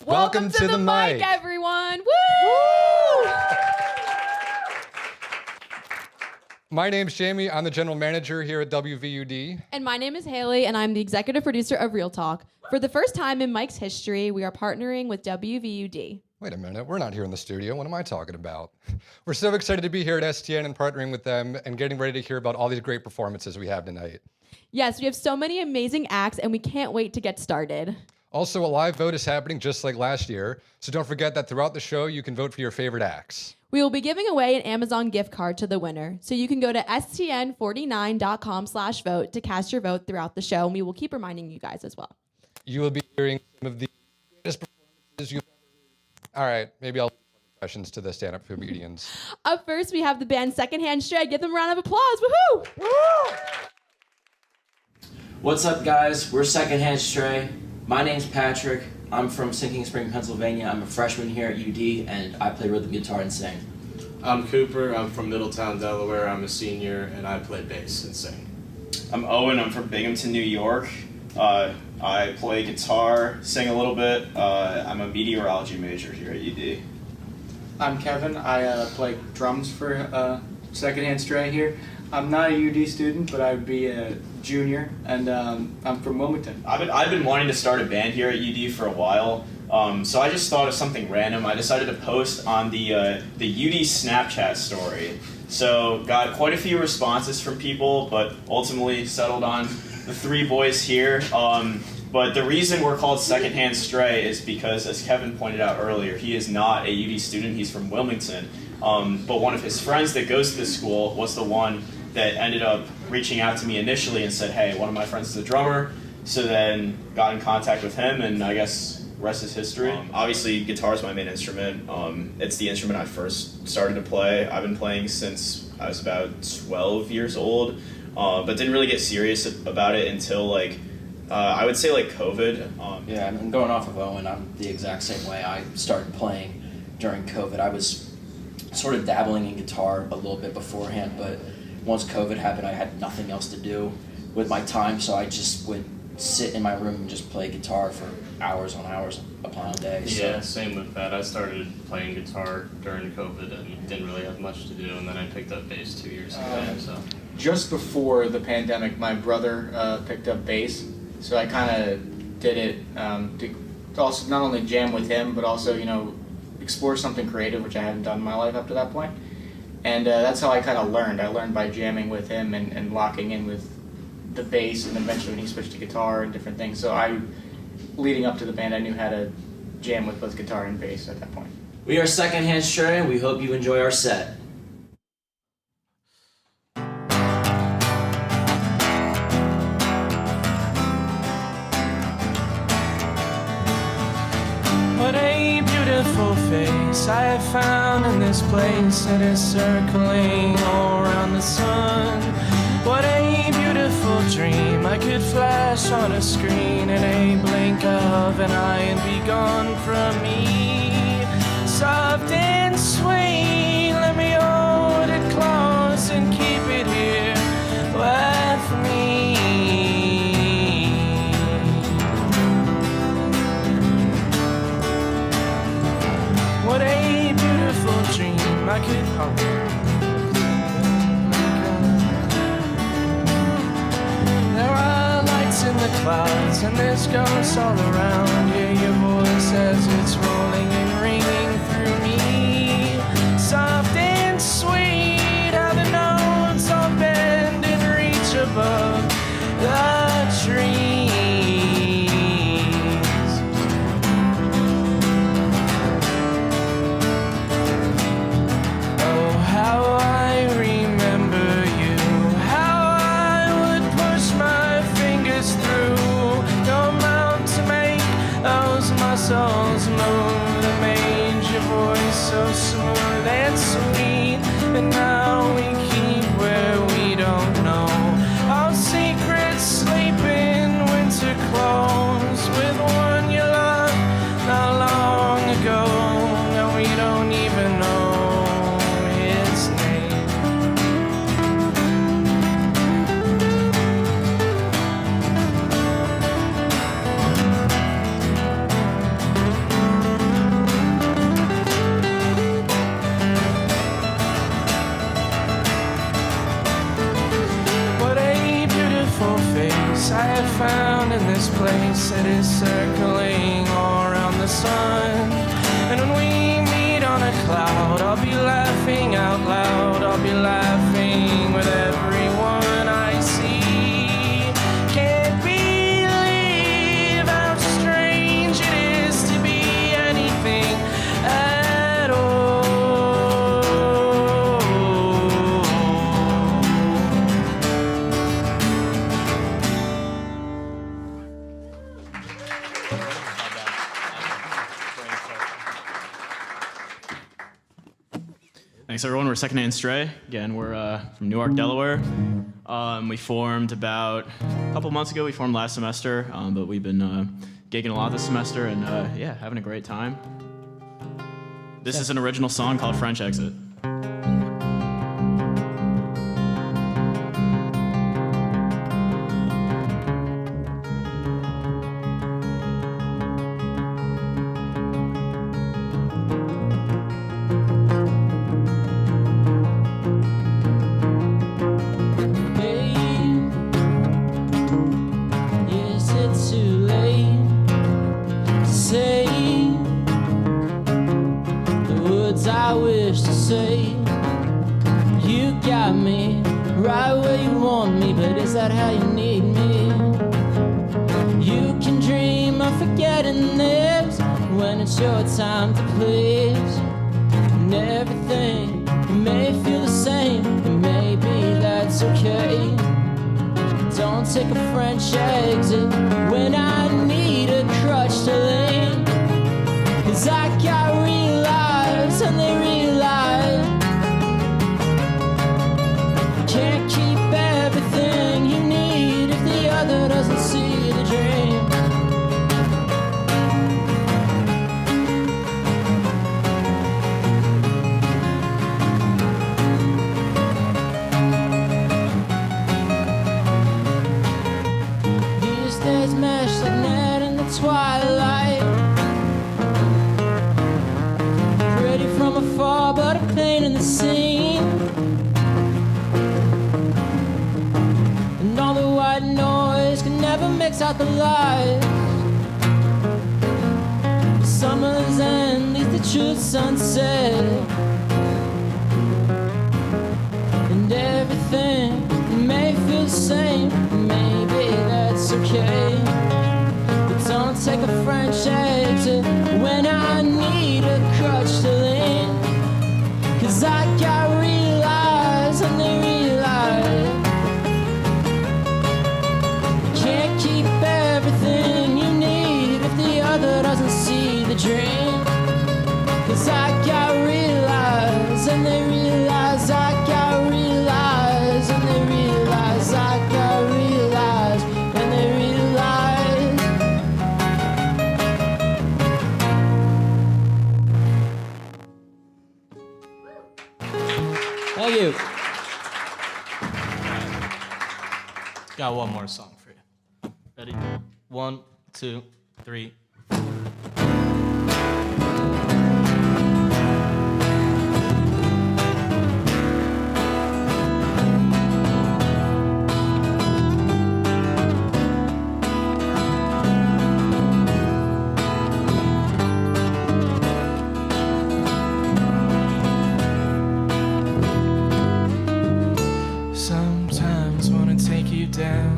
Welcome to the mic, everyone. Woo! My name's Jamie. I'm the general manager here at WVUD. And my name is Haley, and I'm the executive producer of Real Talk. For the first time in Mike's history, we are partnering with WVUD. Wait a minute, we're not here in the studio. What am I talking about? We're so excited to be here at STN and partnering with them and getting ready to hear about all these great performances we have tonight. Yes, we have so many amazing acts, and we can't wait to get started. Also, a live vote is happening just like last year, so don't forget that throughout the show, you can vote for your favorite acts. We will be giving away an Amazon gift card to the winner, so you can go to stn49.com/vote to cast your vote throughout the show, and we will keep reminding you guys as well. You will be hearing some of the greatest performances you've ever heard. All right, maybe I'll leave questions to the stand-up comedians. Up first, we have the band Secondhand Stray. Give them a round of applause. Woohoo! Woo! What's up, guys? We're Secondhand Stray. My name's Patrick. I'm from Sinking Spring, Pennsylvania. I'm a freshman here at UD, and I play rhythm guitar and sing. I'm Cooper. I'm from Middletown, Delaware. I'm a senior, and I play bass and sing. I'm Owen. I'm from Binghamton, New York. I play guitar, sing a little bit. I'm a meteorology major here at UD. I'm Kevin. I play drums for Secondhand Stray here. I'm not a UD student, but I would be a junior, and I'm from Wilmington. I've been wanting to start a band here at UD for a while, so I just thought of something random. I decided to post on the UD Snapchat story. So got quite a few responses from people, but ultimately settled on the three boys here. But the reason we're called Secondhand Stray is because, as Kevin pointed out earlier, he is not a UD student. He's from Wilmington. But one of his friends that goes to this school was the one that ended up reaching out to me initially and said, hey, one of my friends is a drummer. So then got in contact with him, and I guess rest is history. Obviously, guitar is my main instrument. It's the instrument I first started to play. I've been playing since I was about 12 years old, but didn't really get serious about it until I would say COVID. Yeah, and going off of Owen, I'm the exact same way. I started playing during COVID. I was sort of dabbling in guitar a little bit beforehand, but once COVID happened, I had nothing else to do with my time, so I just would sit in my room and just play guitar for hours on hours upon a day. Yeah, same with that. I started playing guitar during COVID and didn't really have much to do, and then I picked up bass 2 years ago. So Just before the pandemic, my brother picked up bass, so I kind of did it to also not only jam with him, but also, explore something creative, which I hadn't done in my life up to that point. And that's how I kind of learned. I learned by jamming with him and locking in with the bass, and eventually when he switched to guitar and different things. So leading up to the band, I knew how to jam with both guitar and bass at that point. We are Secondhand Stray, and we hope you enjoy our set. What a beautiful face I have found in this place that is circling all around the sun. What a beautiful dream I could flash on a screen in a blink of an eye and be gone from me. Soft and sweet, let me hold it close and keep it here with me. What a beautiful dream I could hold. There are lights in the clouds and there's ghosts all around. Hear your voice as it's rolling and ringing through me. Soft and sweet, how the notes all bend and reach above the trees. How I remember you, how I would push my fingers through your mouth to make those muscles move, that made your voice so smooth and sweet. And now we keep where we don't know our secrets, sleep in winter clothes with one you loved not long ago. Now we don't even know his name. is circling all around the sun. And when we meet on a cloud, I'll be laughing out loud. I'll be laughing with everyone I see. Can't believe how strange it is to be anything at all. Thanks, everyone. We're Secondhand Stray. Again, we're from Newark, Delaware. We formed about a couple months ago. We formed last semester, but we've been gigging a lot this semester and, yeah, having a great time. This is an original song called French Exit. Is it too late to say the words I wish to say? You got me right where you want me, but is that how you need me? You can dream of forgetting this when it's your time to please. And everything may feel the same, and maybe that's okay. Don't take a French exit when I need a crutch to lean. 'Cause I got real lives and they realize can't keep everything you need if the other doesn't see the dream. These days mesh like net in the twilight. Pretty from afar, but a pain in the scene. And all the white noise can never mix out the light. Summer's end leads to true sunset. And everything may feel the same, maybe that's okay. But don't take a French exit when I need a crutch to lean. 'Cause I got real eyes and they realize you can't keep everything you need if the other doesn't see the dream. 'Cause I got real eyes and they realize I got real eyes and they realize I got real eyes and they realize. Thank you. Got one more song for you. Ready? 1, 2, 3. Sometimes wanna take you down.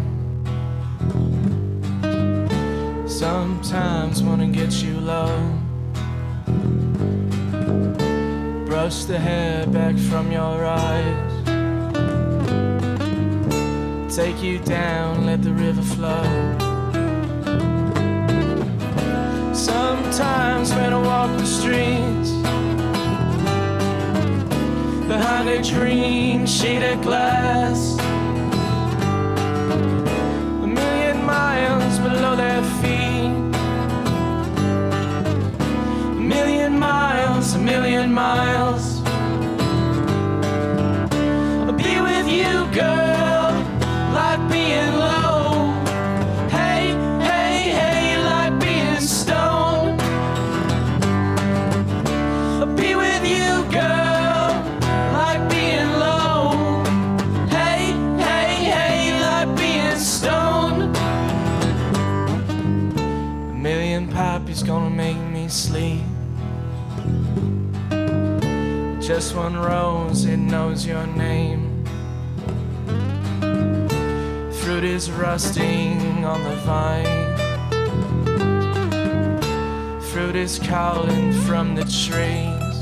Sometimes wanna get you low. Brush the hair back from your eyes. Take you down, let the river flow. Sometimes when I walk the streets behind a green sheet of glass, a million miles below their feet, a million miles, a million miles. I'll be with you, girl, like being low. Hey, hey, hey, like being stoned. I'll be with you, girl, like being low. Hey, and Pappy's gonna make me sleep. Just one rose, it knows your name. Fruit is rusting on the vine. Fruit is calling from the trees.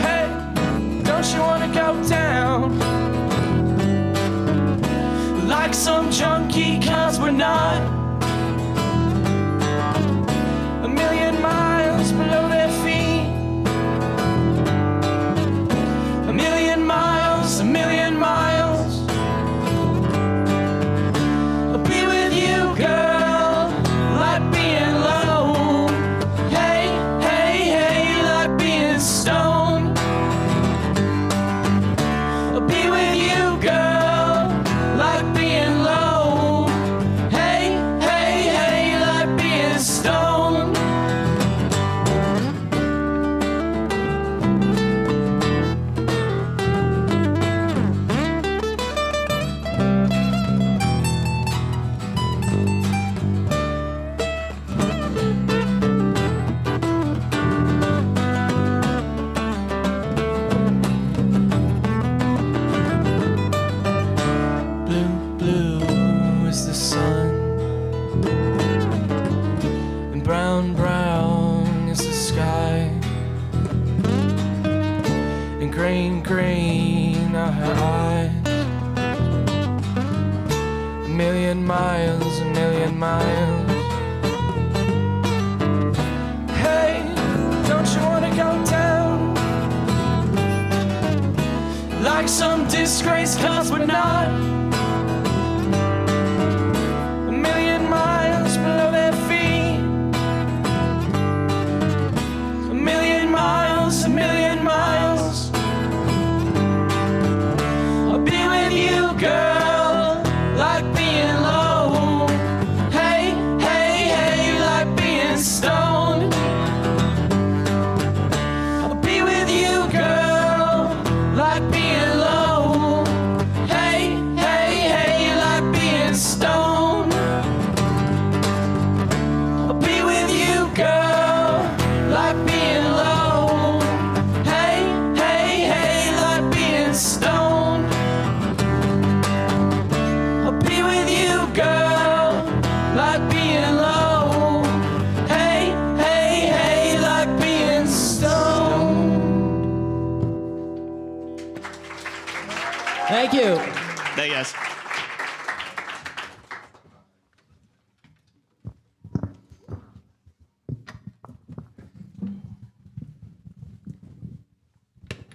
Hey, don't you wanna go down like some junkie, 'cause we're not a million miles below their feet. A million miles, a million miles. I'll be with you, girl, like being low. Hey, hey, hey, like being stoned. I'll be with you, girl, like being low. Hey, hey, hey, like being stoned. Blue, blue is the sun, and brown, brown is the sky, and green, green are her eyes. A million miles, a million miles. Hey, don't you wanna go down like some disgrace, 'cause we're not a million miles below their feet. A million miles, a million miles. I'll be with you, girl, like being low. Hey, hey, hey, like being stoned. I'll be with you, girl, like being low. Hey, hey, hey, like being stoned. I'll be with you, girl, like being low. Hey, hey, hey, like being stoned. I'll be with you, girl, like being low. Hey, hey, hey, like being stoned. Thank you. There you guys.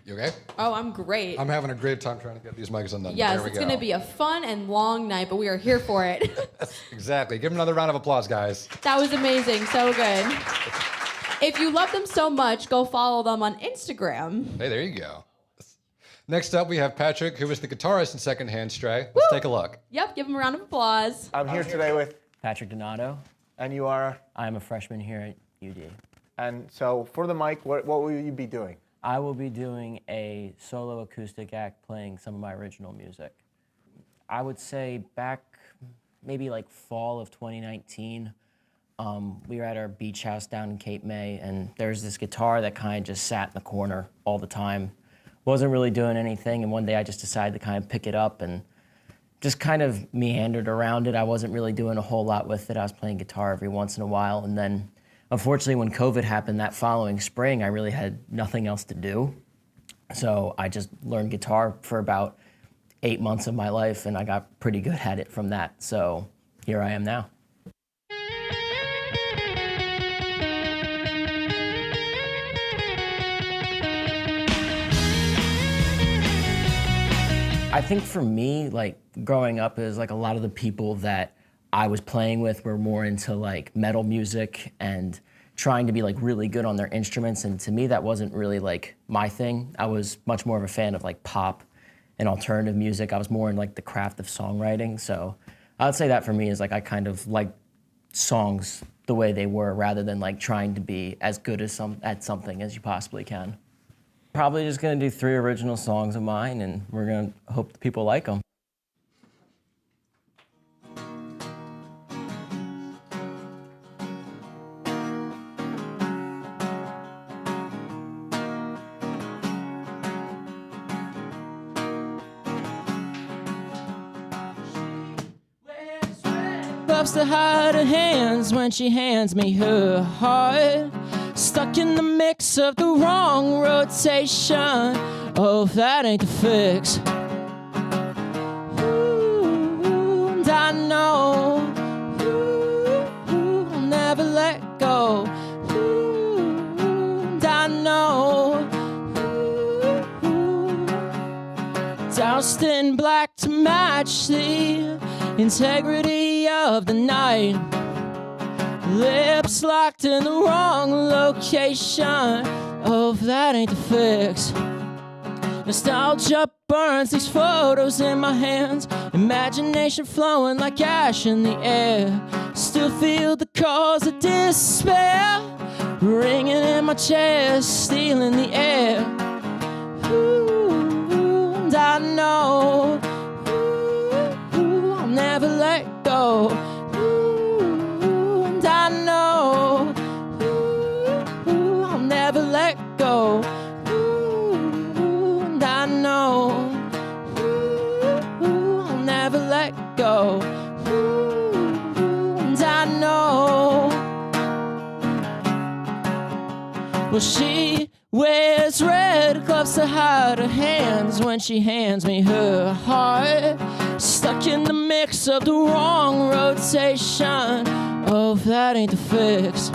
You okay? Oh, I'm great. I'm having a great time trying to get these mics undone. Yes, There we it's go. going to be a fun and long night, but we are here for it. Exactly. Give them another round of applause, guys. That was amazing. So good. If you love them so much, go follow them on Instagram. Hey, there you go. Next up, we have Patrick, who is the guitarist in Secondhand Stray. Let's take a look. Yep, give them a round of applause. I'm here today with, Patrick Donato. and you are, I'm a freshman here at UD. and so for the mic, what will you be doing? I will be doing a solo acoustic act playing some of my original music. I would say back maybe like fall of 2019, we were at our beach house down in Cape May, and there's this guitar that kind of just sat in the corner all the time. Wasn't really doing anything, and one day I just decided to kind of pick it up and just kind of meandered around it. I wasn't really doing a whole lot with it. I was playing guitar every once in a while, and then unfortunately when COVID happened that following spring, I really had nothing else to do. So I just learned guitar for about 8 months of my life, and I got pretty good at it from that. So here I am now. I think for me, like growing up, is like a lot of the people that I was playing with were more into like metal music and trying to be like really good on their instruments. And to me, that wasn't really like my thing. I was much more of a fan of like pop and alternative music. I was more in like the craft of songwriting. So I would say that for me is like I kind of like songs the way they were rather than like trying to be as good as at something as you possibly can. Probably just gonna do 3 original songs of mine, and we're gonna hope that people like them. gloves to hide her hands when she hands me her heart. Stuck in the mix of the wrong rotation. Oh, if that ain't the fix. Ooh, and I know. Ooh, I'll never let go. Ooh, and I know. Doused in black to match the integrity of the night. Lips locked in the wrong location. Oh, if that ain't the fix. Nostalgia burns these photos in my hands. Imagination flowing like ash in the air. Still feel the calls of despair ringing in my chest, stealing the air. Ooh, and I know. Ooh, I'll never let go. Ooh, and I know. Ooh, I'll never let go. Ooh, and I know. Ooh, I'll never let go. Ooh, and I know. Well, she wears red gloves to hide her hands when she hands me her heart. Stuck in the mix of the wrong rotation. Oh, if that ain't the fix.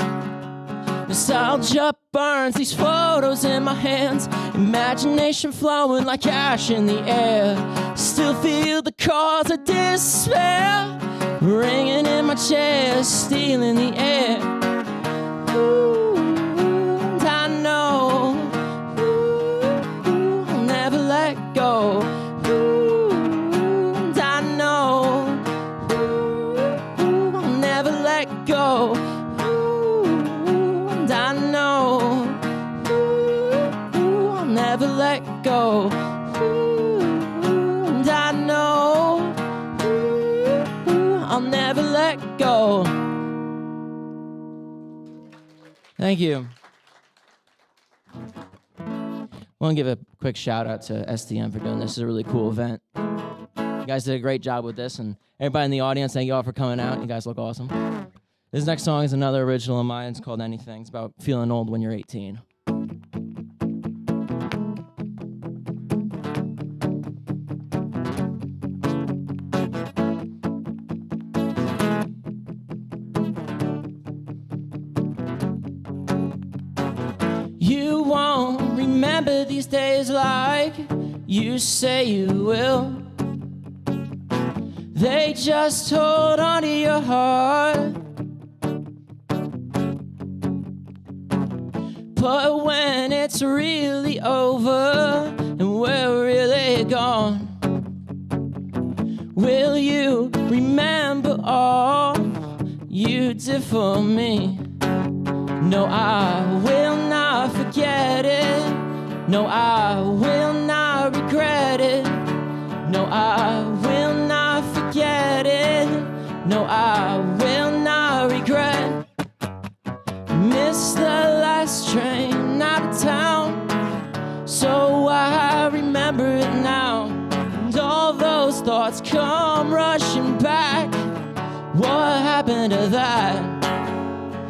Nostalgia burns these photos in my hands. Imagination flowing like ash in the air. Still feel the calls of despair ringing in my chest, stealing the air. Ooh, and I know. Ooh, I'll never let go. Ooh, and I know. Ooh, I'll never let go. I know. Ooh, I'll never let go. Ooh, and I know. Ooh, I'll never let go. Thank you. I want to give a quick shout out to STN for doing this. This is a really cool event. You guys did a great job with this, and everybody in the audience, thank you all for coming out. You guys look awesome. This next song is another original of mine. It's called Anything. It's about feeling old when you're 18. You won't remember these days like you say you will. They just hold on to your heart. But when it's really over and we're really gone, will you remember all you did for me? No, I will not forget it. No, I will not regret it. No, I will not forget it. No, I will not regret. Missed the last train out of town, so I remember it now. And all those thoughts come rushing back. What happened to that?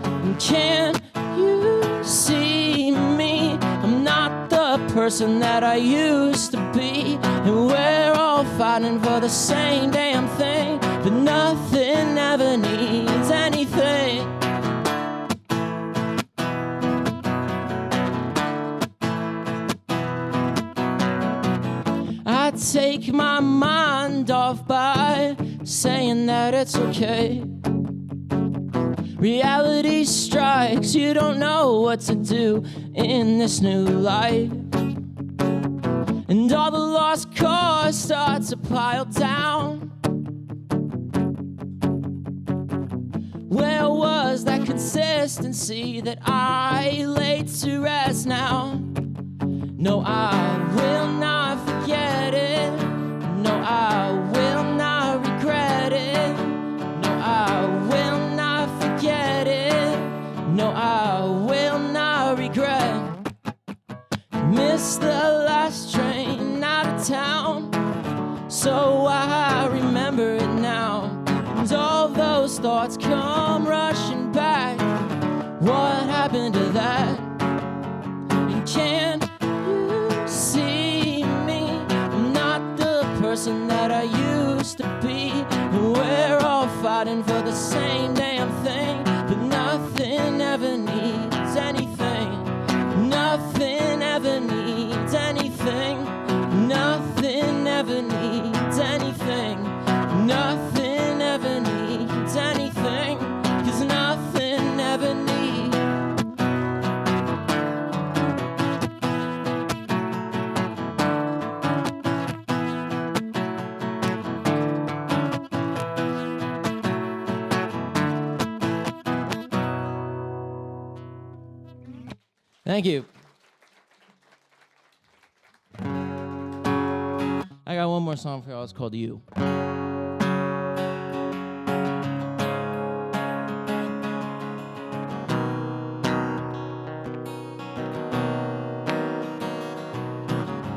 And can't you see me? I'm not the person that I used to be. And we're all fighting for the same damn thing, but nothing ever needs anything. I take my mind off by saying that it's okay. Reality strikes, you don't know what to do in this new life. And all the lost cause start to pile down. Where was that consistency that I laid to rest now? No, I will not forget it. No, I will not regret it. No, I will not forget it. No, I will not regret. Missed the last train out of town, so I remember it now. And all those thoughts come rushing back. What happened to that? And can't you see me? I'm not the person that I used to be. We're all fighting for the same damn thing, but nothing ever needs anything. Nothing ever needs anything. Nothing ever needs anything. Nothing ever needs anything. 'Cause nothing ever needs. Thank you. I got one more song for y'all. It's called You.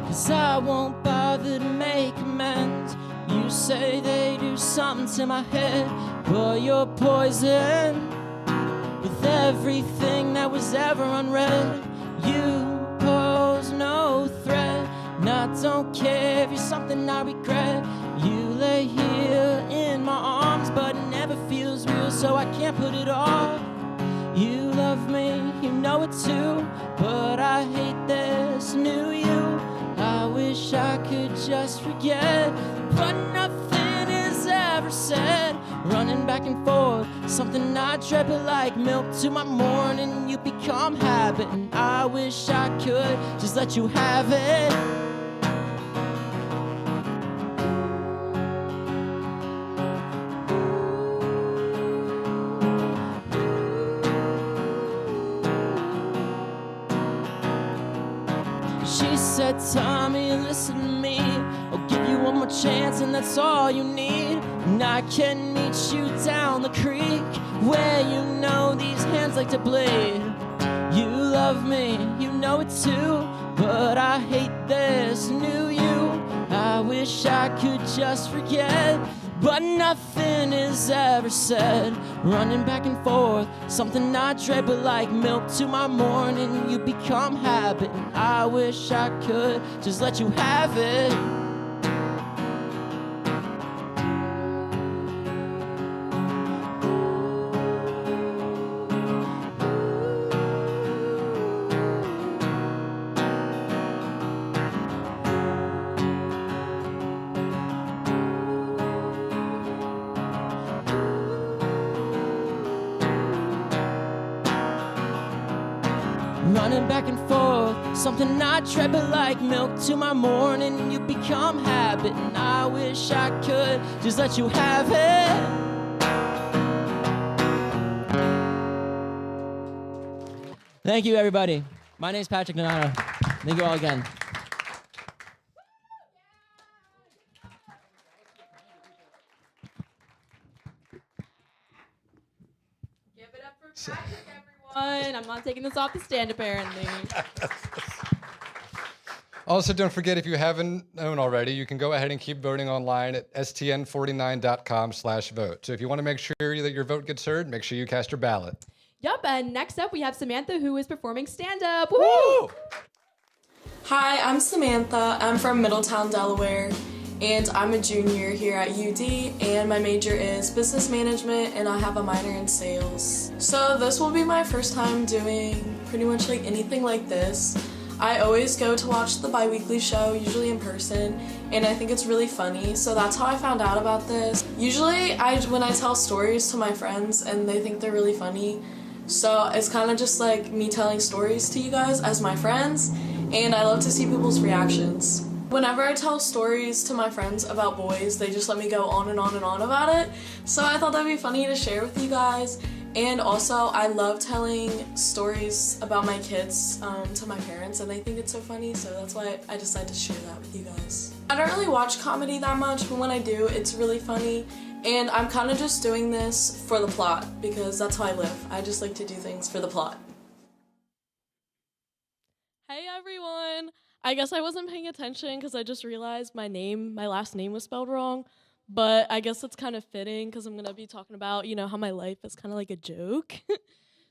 Cause I won't bother to make amends. You say they do something to my head, but you're poison with everything that was ever unread. You pose no threat, and I don't care if you're something I regret. You lay here in my arms, but it never feels real, so I can't put it off. You love me, you know it too, but I hate this new you. I wish I could just forget, but nothing is ever said. Running back and forth, something I dread, but like milk to my morning, you become habit. And I wish I could just let you have it. She said, Tommy, listen to me. I'll give you one more chance and that's all you need. And I can meet you down the creek where you know these hands like to bleed. You love me, you know it too, but I hate this new you. I wish I could just forget, but nothing is ever said. Running back and forth, something I dread, but like milk to my morning, you become habit. And I wish I could just let you have it. Running back and forth, something I dread, but like milk to my morning, you become habit. And I wish I could just let you have it. Thank you, everybody. My name's Patrick Donato. Thank you all again. Give it up for Patrick, everyone. I'm not taking this off the stand, apparently. Also, don't forget, if you haven't known already, you can go ahead and keep voting online at stn49.com/vote. So if you want to make sure that your vote gets heard, make sure you cast your ballot. Yep, and next up we have Samantha, who is performing stand-up. Woo! Hi, I'm Samantha. I'm from Middletown, Delaware, and I'm a junior here at UD, and my major is business management, and I have a minor in sales. So this will be my first time doing pretty much like anything like this. I always go to watch the bi-weekly show, usually in person, and I think it's really funny, so that's how I found out about this. Usually, when I tell stories to my friends and they think they're really funny, so it's kind of just like me telling stories to you guys as my friends, and I love to see people's reactions. Whenever I tell stories to my friends about boys, they just let me go on and on and on about it, so I thought that'd be funny to share with you guys. And also, I love telling stories about my kids to my parents, and they think it's so funny, so that's why I decided to share that with you guys. I don't really watch comedy that much, but when I do, it's really funny, and I'm kind of just doing this for the plot, because that's how I live. I just like to do things for the plot. Hey everyone! I guess I wasn't paying attention because I just realized my last name was spelled wrong, but I guess it's kind of fitting because I'm going to be talking about, how my life is kind of like a joke.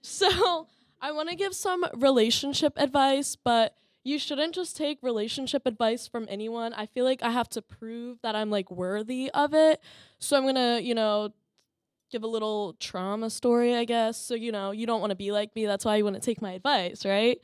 So I want to give some relationship advice, but you shouldn't just take relationship advice from anyone. I feel like I have to prove that I'm like worthy of it. So I'm going to, give a little trauma story, I guess. So, you don't want to be like me. That's why you want to take my advice, right?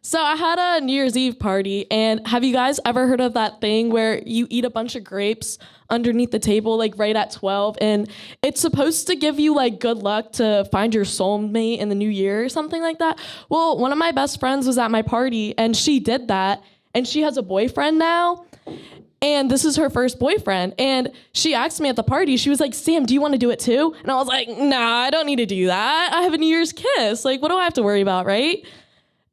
So I had a New Year's Eve party, and have you guys ever heard of that thing where you eat a bunch of grapes underneath the table, like right at 12, and it's supposed to give you like good luck to find your soulmate in the new year or something like that? Well, one of my best friends was at my party, and she did that, and she has a boyfriend now. And this is her first boyfriend. And she asked me at the party, she was like, Sam, do you want to do it too? And I was like, nah, I don't need to do that. I have a New Year's kiss. Like, what do I have to worry about, right?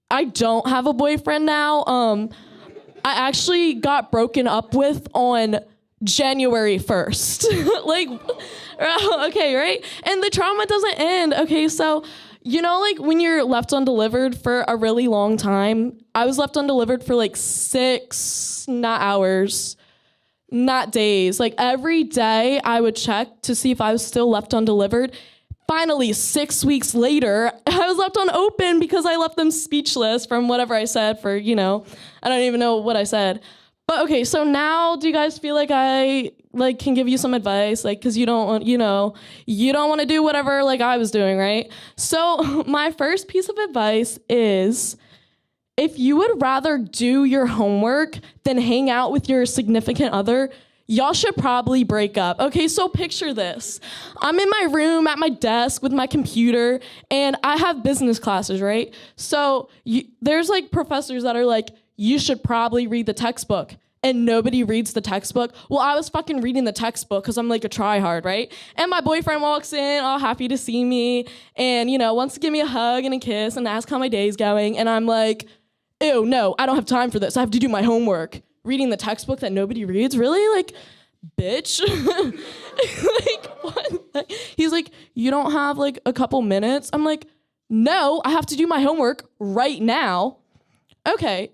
I don't have a boyfriend now. I actually got broken up with on January 1st. Like, okay, right? And the trauma doesn't end. Okay, so, like when you're left undelivered for a really long time, I was left undelivered for like 6, not hours, not days. Like every day I would check to see if I was still left undelivered. Finally, 6 weeks later, I was left unopened because I left them speechless from whatever I said for, I don't even know what I said. But okay, so now do you guys feel like I can give you some advice? Like, cause you don't want, you don't want to do whatever like I was doing, right? So my first piece of advice is, if you would rather do your homework than hang out with your significant other, y'all should probably break up. Okay, so picture this. I'm in my room at my desk with my computer, and I have business classes, right? So there's like professors that are like, you should probably read the textbook, and nobody reads the textbook. Well, I was fucking reading the textbook because I'm like a tryhard, right? And my boyfriend walks in all happy to see me and, wants to give me a hug and a kiss and ask how my day's going. And I'm like, ew, no, I don't have time for this. I have to do my homework. Reading the textbook that nobody reads? Really? Like, bitch. Like, what? He's like, you don't have like a couple minutes? I'm like, no, I have to do my homework right now. Okay,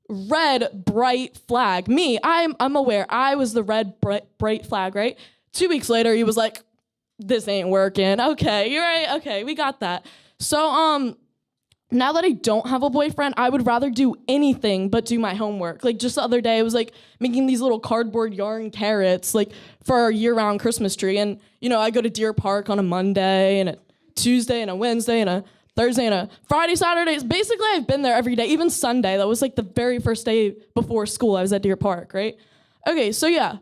red bright flag. Me, I'm aware. I was the red bright flag, right? 2 weeks later, he was like, this ain't working. Okay, you're right. Okay, we got that. So, now that I don't have a boyfriend, I would rather do anything but do my homework. Like just the other day, I was like making these little cardboard yarn carrots like for our year-round Christmas tree. And, I go to Deer Park on a Monday and a Tuesday and a Wednesday and a Thursday and a Friday, Saturdays. Basically, I've been there every day, even Sunday. That was like the very first day before school. I was at Deer Park, right? Okay, so yeah.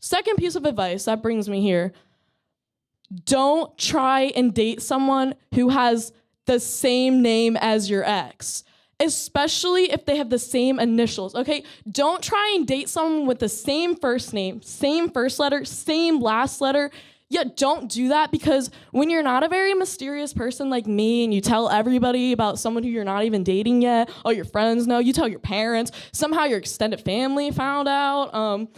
Second piece of advice, that brings me here. Don't try and date someone who has the same name as your ex, especially if they have the same initials, okay? Don't try and date someone with the same first name, same first letter, same last letter. Yeah, don't do that, because when you're not a very mysterious person like me and you tell everybody about someone who you're not even dating yet, all your friends know, you tell your parents, somehow your extended family found out,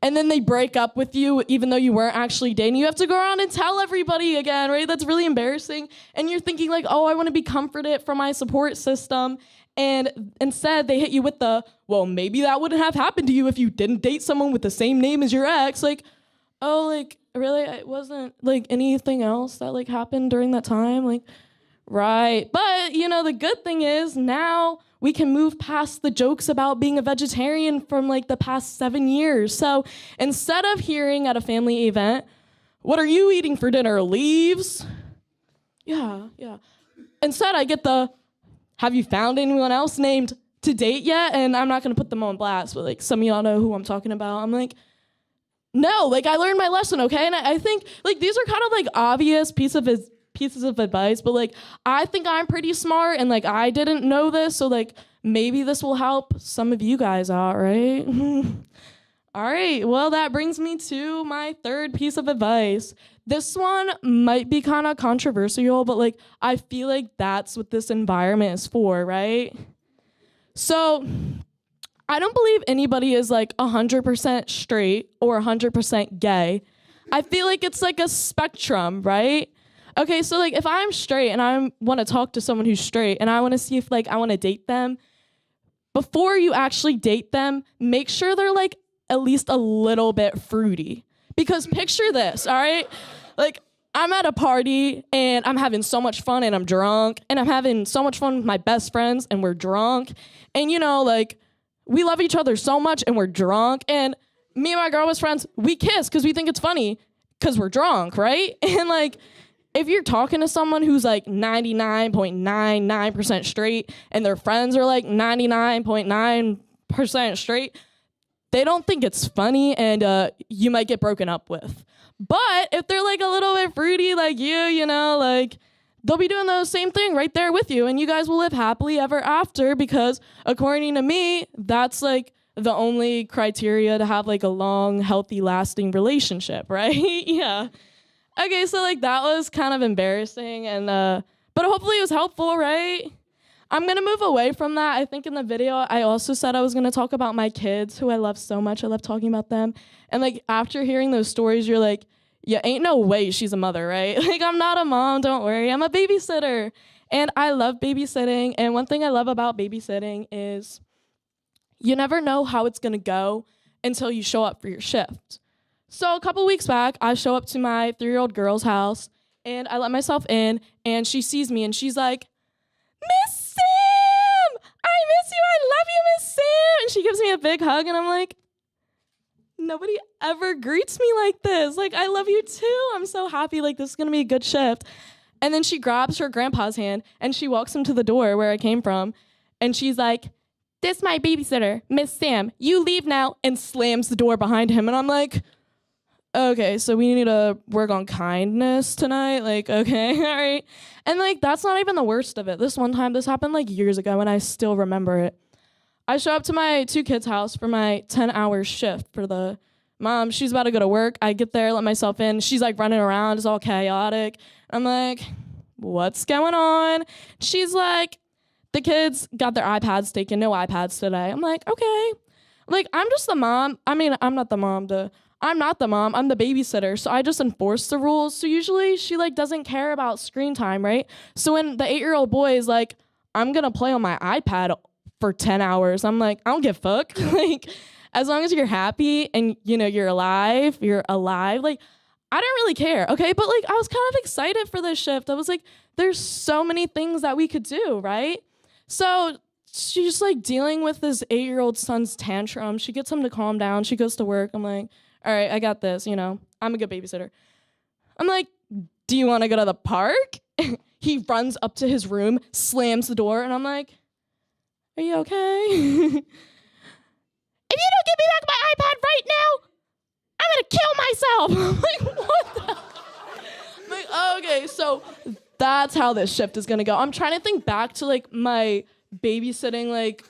and then they break up with you even though you weren't actually dating. You have to go around and tell everybody again, right? That's really embarrassing. And you're thinking like, oh, I want to be comforted from my support system. And instead they hit you with the, well, maybe that wouldn't have happened to you if you didn't date someone with the same name as your ex. Like, oh, like, really? It wasn't like anything else that like happened during that time? Like, right. But, the good thing is now we can move past the jokes about being a vegetarian from like the past 7 years. So instead of hearing at a family event, what are you eating for dinner? Leaves? Yeah. Instead, I get the, have you found anyone else named to date yet? And I'm not going to put them on blast, but like some of y'all know who I'm talking about. I'm like, no, like I learned my lesson, okay? And I think like these are kind of like obvious pieces of advice, but like I think I'm pretty smart and like I didn't know this, so like maybe this will help some of you guys out, right? All right, well, that brings me to my third piece of advice. This one might be kind of controversial, but like I feel like that's what this environment is for, right? So I don't believe anybody is like 100% straight or 100% gay. I feel like it's like a spectrum, right? Okay, so like if I'm straight and I want to talk to someone who's straight and I want to see if like I want to date them, before you actually date them, make sure they're like at least a little bit fruity. Because picture this, all right? Like, I'm at a party and I'm having so much fun and I'm drunk, and I'm having so much fun with my best friends and we're drunk. And you know, like, we love each other so much and we're drunk, and me and my girl best friends, we kiss because we think it's funny because we're drunk, right? And like, if you're talking to someone who's like 99.99% straight and their friends are like 99.9% straight, they don't think it's funny, and you might get broken up with. But if they're like a little bit fruity like you know, like, they'll be doing the same thing right there with you, and you guys will live happily ever after, because according to me, that's like the only criteria to have like a long, healthy, lasting relationship, right? Yeah. Okay, so like that was kind of embarrassing, and but hopefully it was helpful, right? I'm gonna move away from that. I think in the video I also said I was gonna talk about my kids, who I love so much. I love talking about them. And like, after hearing those stories, you're like, yeah, ain't no way she's a mother, right? Like, I'm not a mom, don't worry. I'm a babysitter. And I love babysitting. And one thing I love about babysitting is you never know how it's gonna go until you show up for your shift. So a couple weeks back, I show up to my 3-year-old girl's house, and I let myself in, and she sees me, and she's like, Miss Sam, I miss you, I love you, Miss Sam. And she gives me a big hug, and I'm like, nobody ever greets me like this. Like, I love you too. I'm so happy. Like, this is going to be a good shift. And then she grabs her grandpa's hand, and she walks him to the door where I came from, and she's like, this my babysitter, Miss Sam. You leave now, and slams the door behind him. And I'm like, okay, so we need to work on kindness tonight. Like, okay, all right. And like, that's not even the worst of it. This one time, this happened like years ago, and I still remember it. I show up to my 2 kids' house for my 10-hour shift for the mom. She's about to go to work. I get there, let myself in. She's like running around. It's all chaotic. I'm like, what's going on? She's like, the kids got their iPads taken. No iPads today. I'm like, okay. Like, I'm just the mom. I mean, I'm not the mom. I'm not the mom. I'm the babysitter. So I just enforce the rules. So usually she like doesn't care about screen time, right? So when the 8-year-old boy is like, I'm going to play on my iPad for 10 hours. I'm like, I don't give a fuck. Like, as long as you're happy and, you know, you're alive. Like, I don't really care, okay? But, like, I was kind of excited for this shift. I was like, there's so many things that we could do, right? So she's, like, dealing with this 8-year-old son's tantrum. She gets him to calm down. She goes to work. I'm like, all right, I got this, you know. I'm a good babysitter. I'm like, do you want to go to the park? He runs up to his room, slams the door, and I'm like, are you okay? If you don't give me back my iPad right now, I'm gonna kill myself. I'm like, what the? I'm like, okay, so that's how this shift is gonna go. I'm trying to think back to like my babysitting, like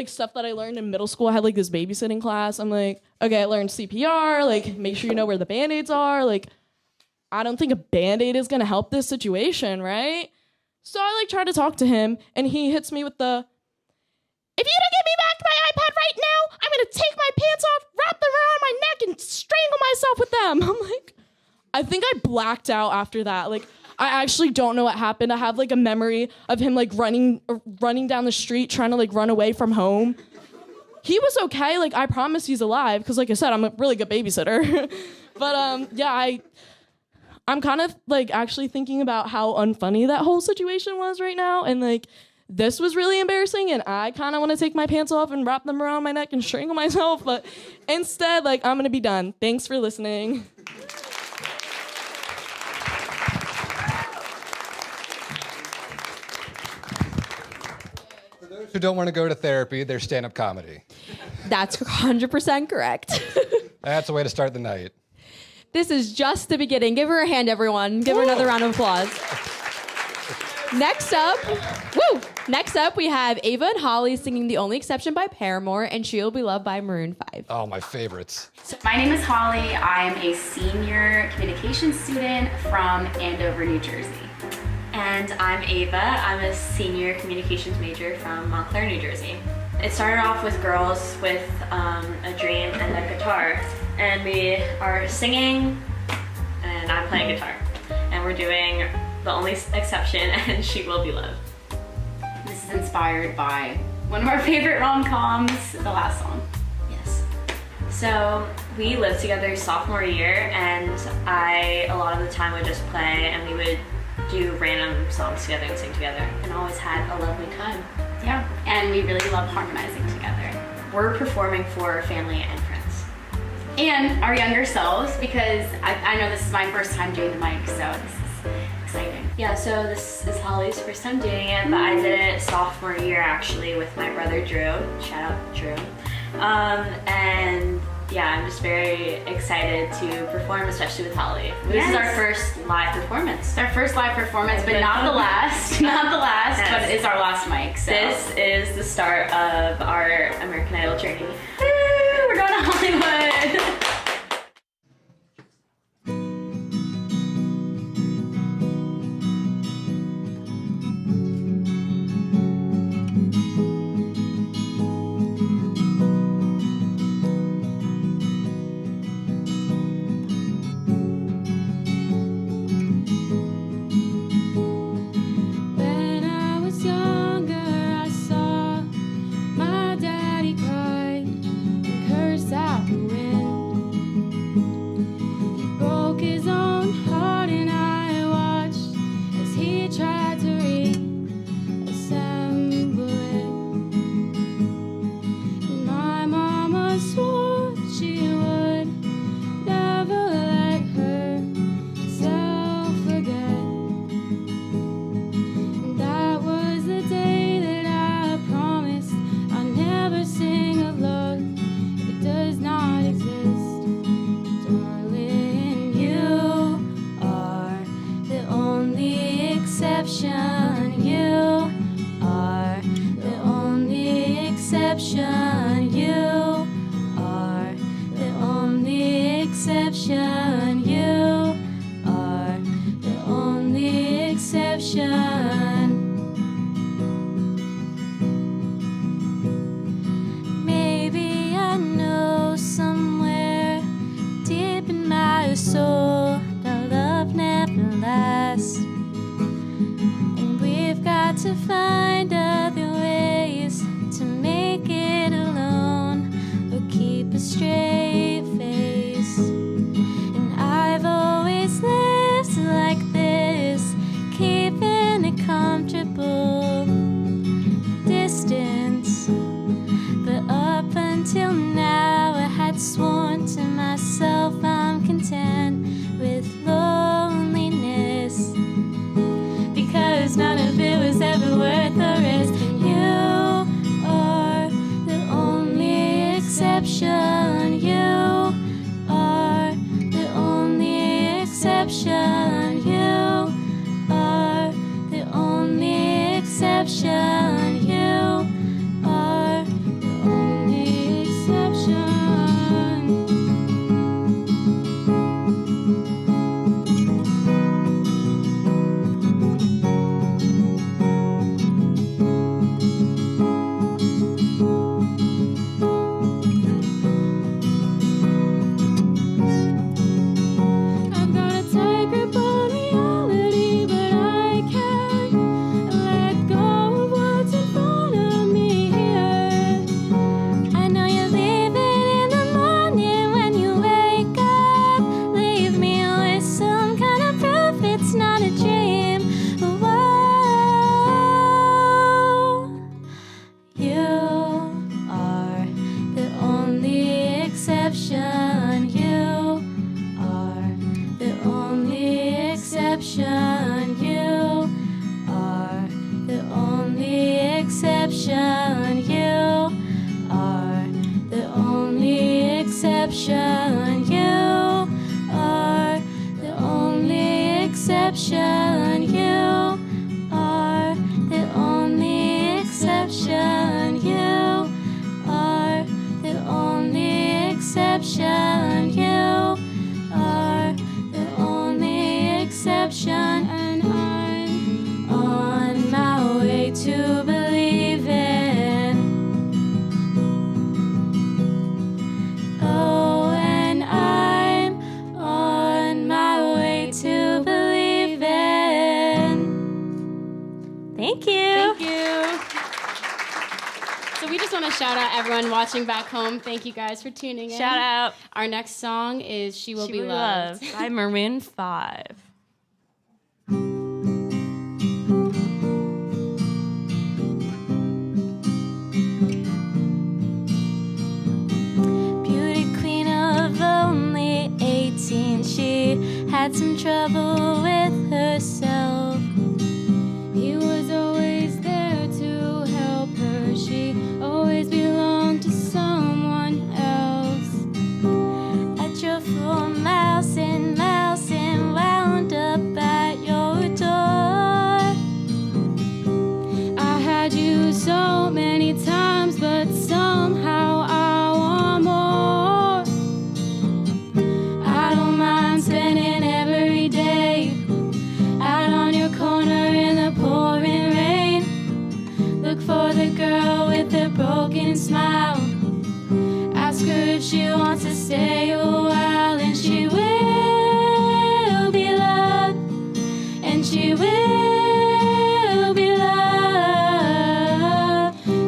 stuff that I learned in middle school. I had like this babysitting class. I'm like, okay, I learned CPR, like make sure you know where the Band-Aids are. Like, I don't think a Band-Aid is gonna help this situation, right? So I like try to talk to him, and he hits me with the, if you don't give me back my iPad right now, I'm gonna take my pants off, wrap them around my neck, and strangle myself with them. I'm like, I think I blacked out after that. Like, I actually don't know what happened. I have like a memory of him like running down the street, trying to like run away from home. He was okay. Like, I promise he's alive, because like I said, I'm a really good babysitter. But yeah, I'm kind of like actually thinking about how unfunny that whole situation was right now, and like, this was really embarrassing, and I kind of want to take my pants off and wrap them around my neck and strangle myself, but instead, like, I'm going to be done. Thanks for listening. For those who don't want to go to therapy, there's stand-up comedy. That's 100% correct. That's a way to start the night. This is just the beginning. Give her a hand, everyone. Give her another round of applause. Next up, we have Ava and Holly singing The Only Exception by Paramore and She'll Be Loved by Maroon 5. Oh, my favorites. So my name is Holly. I'm a senior communications student from Andover, New Jersey. And I'm Ava. I'm a senior communications major from Montclair, New Jersey. It started off with girls with a dream and a guitar. And we are singing, and I'm playing guitar. And we're doing The Only Exception and She Will Be Loved. This is inspired by one of our favorite rom-coms, the last song. Yes. So we lived together sophomore year, and I, a lot of the time, would just play, and we would do random songs together and sing together, and always had a lovely time. Yeah, and we really love harmonizing together. We're performing for family and friends. And our younger selves, because I know this is my first time doing the mic, so this is exciting. Yeah, so this is Holly's first time doing it, but I did it sophomore year actually with my brother Drew. Shout out Drew. And yeah, I'm just very excited to perform, especially with Holly. This is our first live performance. It's our first live performance, but not the last. Not the last, yes. But it's our last mic. So. This is the start of our American Idol journey. Woo, we're going to Hollywood. So we just want to shout out everyone watching back home. Thank you guys for tuning in. Shout out. Our next song is She Will Be Loved by Maroon 5. Beauty queen of only 18, she had some trouble with herself. He was always there to help her. She always belonged to someone else. I drove 4 miles and wound up at your door. I had you so many times, but somehow I want more. I don't mind spending every day out on your corner in the pouring rain. Look for the girl with the broken smile. Ask her if she wants to stay a while, and she will be loved, and she will be loved.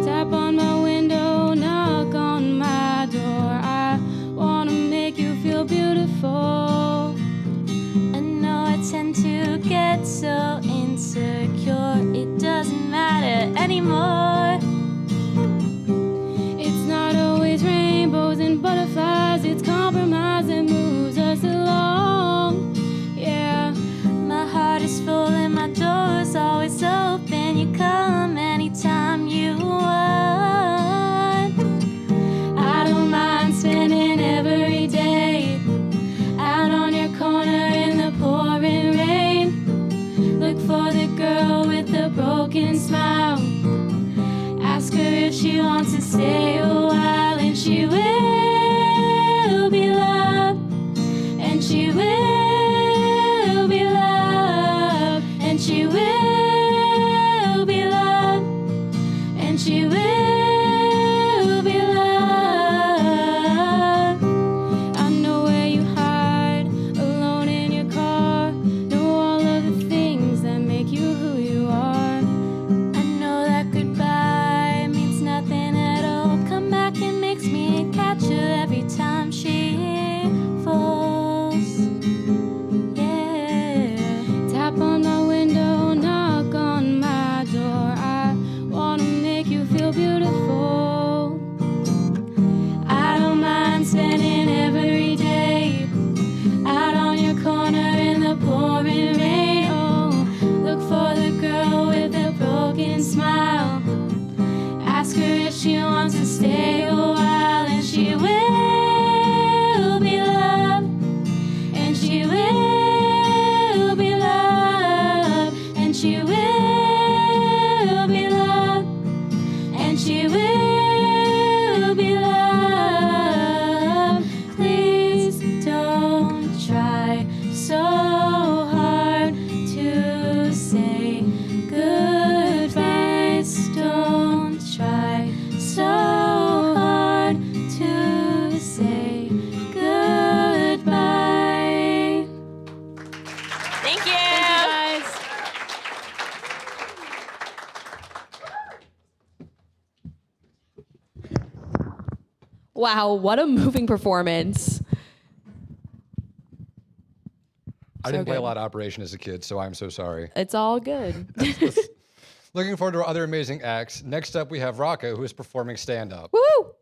Tap on my window, knock on my door. I wanna make you feel beautiful. I know I tend to get so insecure, it doesn't matter anymore. It's not always rainbows and butterflies, it's compromise that moves us along. Yeah, my heart is full and my door is always open. You come anytime you want. I don't mind spending every day out on your corner in the pouring rain. Look for the girl with the broken smile. Ask her if she wants to stay a while, and she will be loved, and she will be loved, and she will be loved, and she will be loved. I know where you hide, alone in your car. Know all of the things that make you who you are. I know that goodbye means nothing at all. Come back and makes me catch her every time she falls. Yeah. Tap on my window, knock on my door. I wanna make you feel beautiful. I don't mind spending every day out on your corner in the pouring rain. Oh, look for the girl with the broken smile. Ask her if she wants to stay a while, and she will be loved, and she will be loved, and she will be loved, and she will be loved. Please don't try so hard to say goodbye. Don't try so hard to say goodbye. Thank you. Guys. Wow, what a moving performance. I didn't play a good. lot of Operation as a kid, so I'm so sorry. It's all good. Looking forward to our other amazing acts. Next up, we have Rocko, who is performing stand-up. Woo!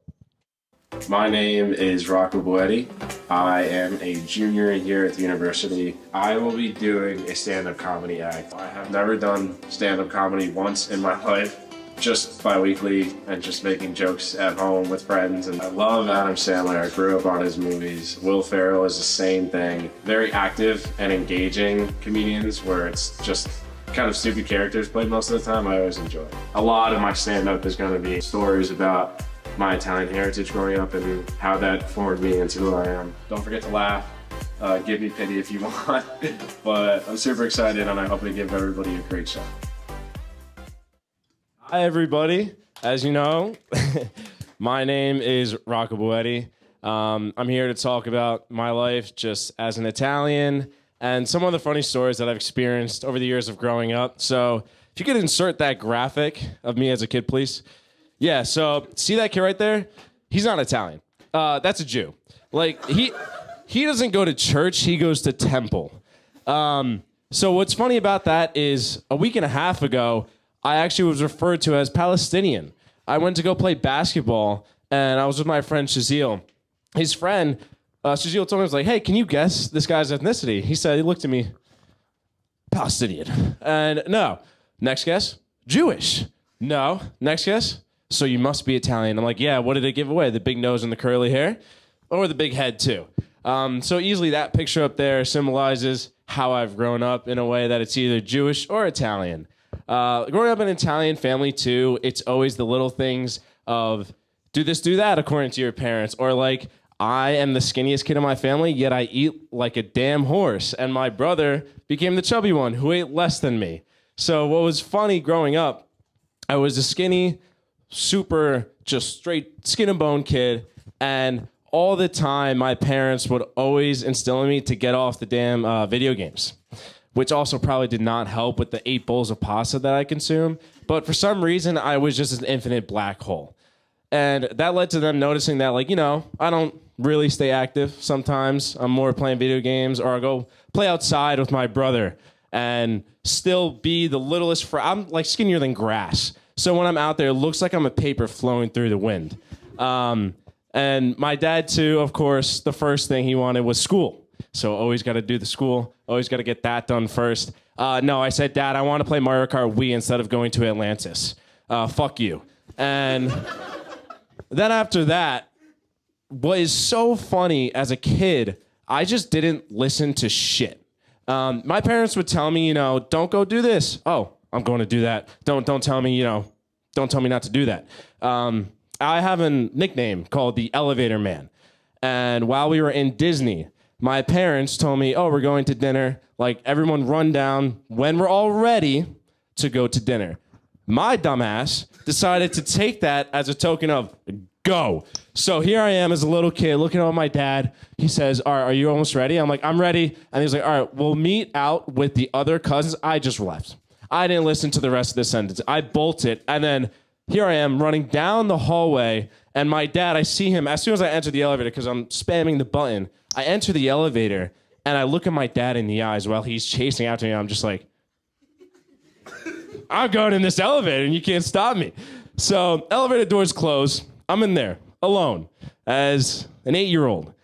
My name is Rocko. I am a junior here at the university. I will be doing a stand-up comedy act. I have never done stand-up comedy once in my life, just bi-weekly and just making jokes at home with friends. And I love Adam Sandler. I grew up on his movies. Will Ferrell is the same thing. Very active and engaging comedians where it's just kind of stupid characters played most of the time. I always enjoy it. A lot of my stand-up is going to be stories about my Italian heritage growing up and how that formed me into who I am. Don't forget to laugh. Give me pity if you want. But I'm super excited and I hope to give everybody a great show. Hi, everybody. As you know, my name is Rocko. I'm here to talk about my life just as an Italian and some of the funny stories that I've experienced over the years of growing up. So if you could insert that graphic of me as a kid, please. Yeah, so see that kid right there? He's not Italian. That's a Jew. Like, he doesn't go to church, he goes to temple. So what's funny about that is a week and a half ago, I actually was referred to as Palestinian. I went to go play basketball, and I was with my friend Shazil. His friend, Shazil told me, he was like, hey, can you guess this guy's ethnicity? He said, he looked at me, Palestinian. And no. Next guess, Jewish. No. Next guess, so you must be Italian. I'm like, yeah, what did it give away? The big nose and the curly hair? Or the big head, too? So easily that picture up there symbolizes how I've grown up in a way that it's either Jewish or Italian. Growing up in an Italian family, too, it's always the little things of do this, do that, according to your parents. Or like, I am the skinniest kid in my family, yet I eat like a damn horse. And my brother became the chubby one who ate less than me. So what was funny growing up, I was a skinny, super, just straight skin and bone kid. And all the time, my parents would always instill in me to get off the damn video games, which also probably did not help with the 8 bowls of pasta that I consume. But for some reason, I was just an infinite black hole. And that led to them noticing that, like, you know, I don't really stay active sometimes. I'm more playing video games, or I'll go play outside with my brother and still be the littlest. I'm like skinnier than grass. So when I'm out there, it looks like I'm a paper flowing through the wind. And my dad, too, of course, the first thing he wanted was school. So always got to do the school. Always got to get that done first. No, I said, Dad, I want to play Mario Kart Wii instead of going to Atlantis. Fuck you. And then after that, what is so funny as a kid, I just didn't listen to shit. My parents would tell me, you know, don't go do this. Oh, I'm going to do that. Don't tell me, you know, don't tell me not to do that. I have a nickname called the Elevator Man. And while we were in Disney, my parents told me, oh, we're going to dinner. Like, everyone run down when we're all ready to go to dinner. My dumbass decided to take that as a token of go. So here I am as a little kid looking at my dad. He says, all right, are you almost ready? I'm like, I'm ready. And he's like, all right, we'll meet out with the other cousins. I just left. I didn't listen to the rest of the sentence. I bolted. And then here I am running down the hallway. And my dad, I see him as soon as I enter the elevator because I'm spamming the button. I enter the elevator and I look at my dad in the eyes while he's chasing after me. I'm just like, I'm going in this elevator and you can't stop me. So elevator doors close. I'm in there alone as an 8-year-old.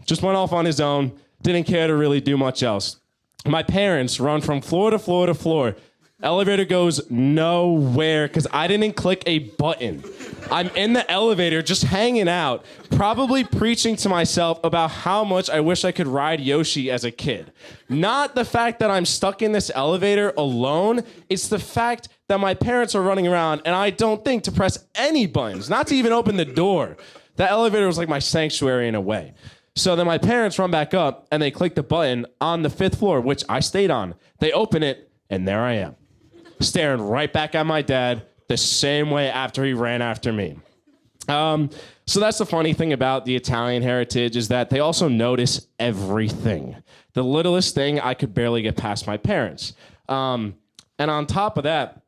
Just went off on his own. Didn't care to really do much else. My parents run from floor to floor to floor. Elevator goes nowhere because I didn't click a button. I'm in the elevator just hanging out, probably preaching to myself about how much I wish I could ride Yoshi as a kid. Not the fact that I'm stuck in this elevator alone. It's the fact that my parents are running around and I don't think to press any buttons, not to even open the door. That elevator was like my sanctuary in a way. So then my parents run back up and they click the button on the 5th floor, which I stayed on. They open it and there I am, staring right back at my dad the same way after he ran after me. So that's the funny thing about the Italian heritage is that they also notice everything. The littlest thing, I could barely get past my parents. And on top of that,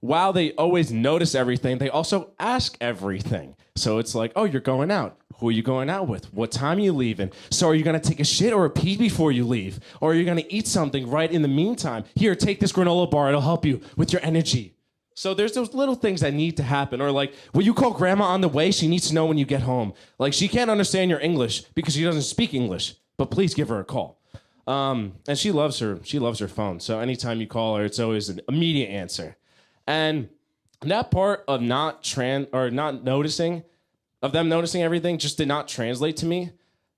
while they always notice everything, they also ask everything. So it's like, oh, you're going out. Who are you going out with? What time are you leaving? So are you going to take a shit or a pee before you leave? Or are you going to eat something right in the meantime? Here, take this granola bar. It'll help you with your energy. So there's those little things that need to happen. Or like, will you call grandma on the way? She needs to know when you get home. Like, she can't understand your English because she doesn't speak English. But please give her a call. And she loves her phone. So anytime you call her, it's always an immediate answer. And that part of not noticing, of them noticing everything, just did not translate to me.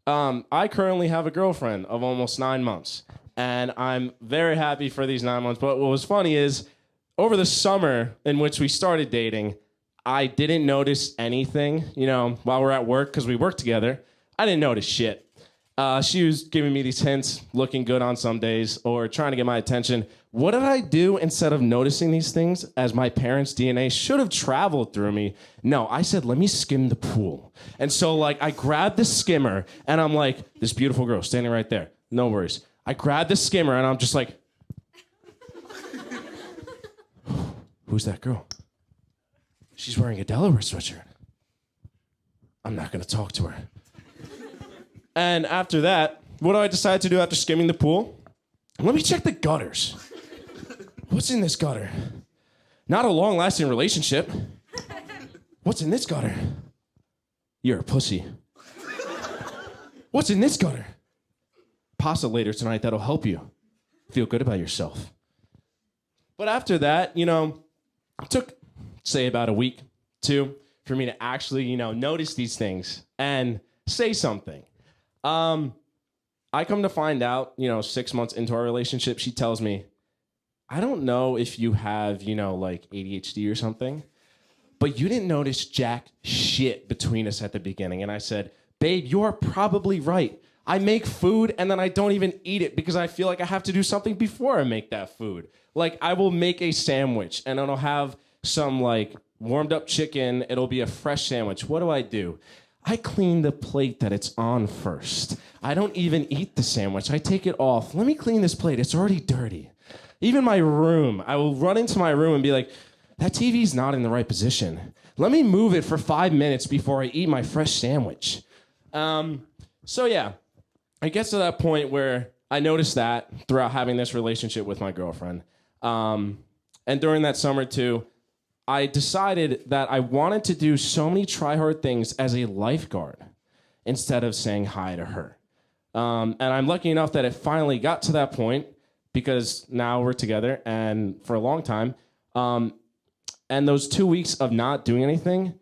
I currently have a girlfriend of almost 9 months, and I'm very happy for these 9 months. But what was funny is, over the summer in which we started dating, I didn't notice anything. You know, while we're at work, because we work together, I didn't notice shit. She was giving me these hints, looking good on some days, or trying to get my attention. What did I do instead of noticing these things as my parents' DNA should have traveled through me? No, I said, let me skim the pool. And so, like, I grabbed the skimmer, and I'm like, this beautiful girl standing right there. No worries. I grabbed the skimmer, and I'm just like, who's that girl? she's wearing a Delaware sweatshirt. I'm not gonna talk to her. And after that, what do I decide to do after skimming the pool? Let me check the gutters. What's in this gutter? Not a long-lasting relationship. What's in this gutter? You're a pussy. What's in this gutter? Pasta later tonight that'll help you feel good about yourself. But after that, you know, it took, say, about a week, 2, for me to actually, you know, notice these things and say something. I come to find out, you know, 6 months into our relationship, she tells me, I don't know if you have, you know, like ADHD or something, but you didn't notice jack shit between us at the beginning. And I said, babe, you're probably right. I make food and then I don't even eat it because I feel like I have to do something before I make that food. Like, I will make a sandwich and it'll have some like warmed up chicken. It'll be a fresh sandwich. What do? I clean the plate that it's on first. I don't even eat the sandwich. I take it off. Let me clean this plate. It's already dirty. Even my room, I will run into my room and be like, that TV's not in the right position. Let me move it for 5 minutes before I eat my fresh sandwich. So yeah, I get to that point where I noticed that throughout having this relationship with my girlfriend. And during that summer too, I decided that I wanted to do so many try-hard things as a lifeguard instead of saying hi to her. And I'm lucky enough that it finally got to that point because now we're together and for a long time. And those 2 weeks of not doing anything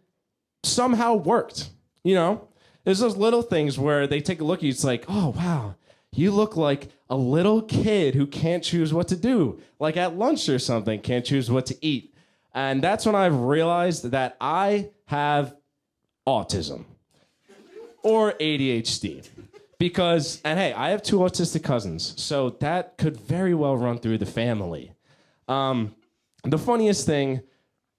somehow worked, you know? There's those little things where they take a look at you, it's like, oh, wow, you look like a little kid who can't choose what to do, like at lunch or something, can't choose what to eat. And that's when I've realized that I have autism or ADHD. Because, and hey, I have 2 autistic cousins, so that could very well run through the family. The funniest thing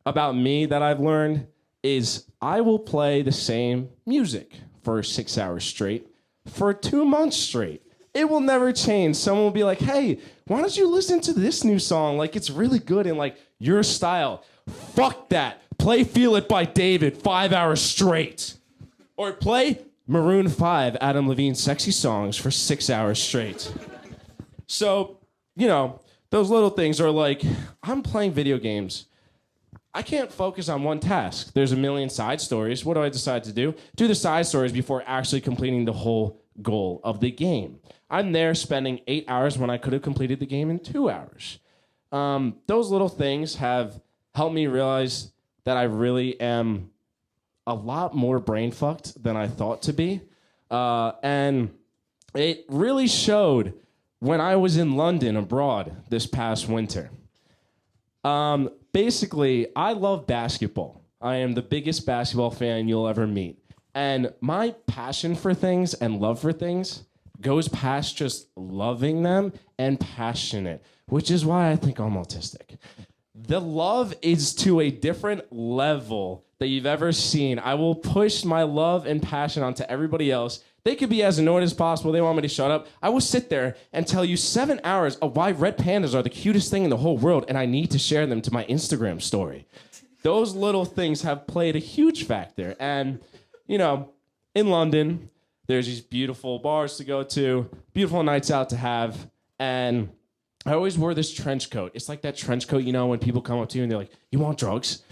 about me that I've learned is I will play the same music for 6 hours straight, for 2 months straight. It will never change. Someone will be like, hey, why don't you listen to this new song? Like, it's really good in like your style. Fuck that. Play Feel It by David 5 hours straight. Or play Maroon 5, Adam Levine's sexy songs for 6 hours straight. So, you know, those little things are like, I'm playing video games. I can't focus on one task. There's a million side stories. What do I decide to do? Do the side stories before actually completing the whole goal of the game. I'm there spending 8 hours when I could have completed the game in 2 hours. Those little things have helped me realize that I really am a lot more brain fucked than I thought to be. And it really showed when I was in London abroad this past winter. Basically, I love basketball. I am the biggest basketball fan you'll ever meet. And my passion for things and love for things goes past just loving them and passionate, which is why I think I'm autistic. The love is to a different level that you've ever seen. I will push my love and passion onto everybody else. They could be as annoyed as possible. They want me to shut up. I will sit there and tell you 7 hours of why red pandas are the cutest thing in the whole world, and I need to share them to my Instagram story. Those little things have played a huge factor. And, you know, in London, there's these beautiful bars to go to, beautiful nights out to have, and I always wore this trench coat. It's like that trench coat, you know, when people come up to you and they're like, you want drugs?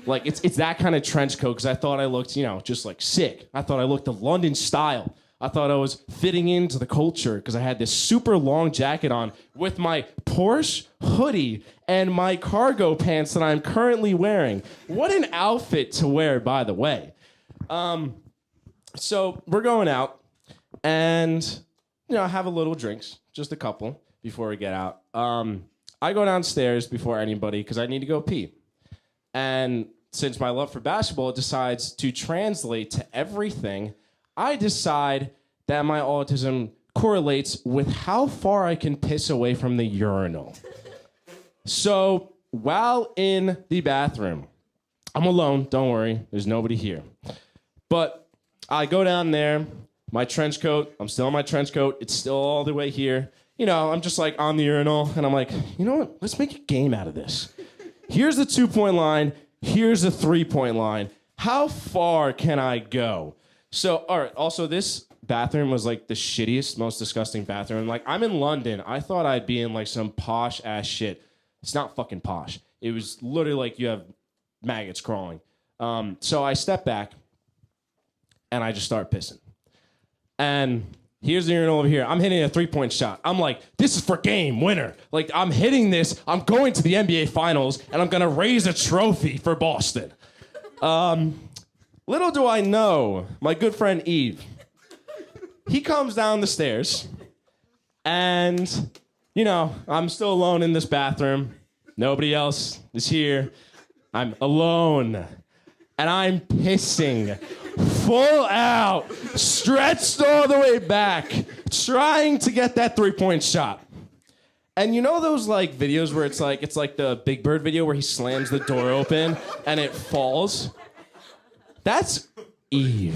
Like, it's that kind of trench coat because I thought I looked, you know, just like sick. I thought I looked the London style. I thought I was fitting into the culture because I had this super long jacket on with my Porsche hoodie and my cargo pants that I'm currently wearing. What an outfit to wear, by the way. So we're going out and, you know, have a little drinks, just a couple before we get out. I go downstairs before anybody because I need to go pee. And since my love for basketball decides to translate to everything, I decide that my autism correlates with how far I can piss away from the urinal. So while in the bathroom, I'm alone, don't worry, there's nobody here. But I go down there, my trench coat, I'm still in my trench coat, it's still all the way here. You know, I'm just like on the urinal, and I'm like, you know what, let's make a game out of this. Here's the 2-point line. here's a 3-point line. How far can I go? So, all right, also this bathroom was like the shittiest, most disgusting bathroom. Like, I'm in London. I thought I'd be in like some posh ass shit. It's not fucking posh. It was literally like you have maggots crawling. So I step back and I just start pissing. And here's the urinal over here. I'm hitting a 3-point shot. I'm like, this is for game winner. Like, I'm hitting this. I'm going to the NBA Finals, and I'm going to raise a trophy for Boston. Little do I know, my good friend Eve, he comes down the stairs, and, you know, I'm still alone in this bathroom. Nobody else is here. I'm alone, and I'm pissing full out, stretched all the way back, trying to get that 3-point shot. And you know those like videos where it's like the Big Bird video where he slams the door open and it falls? That's Eve.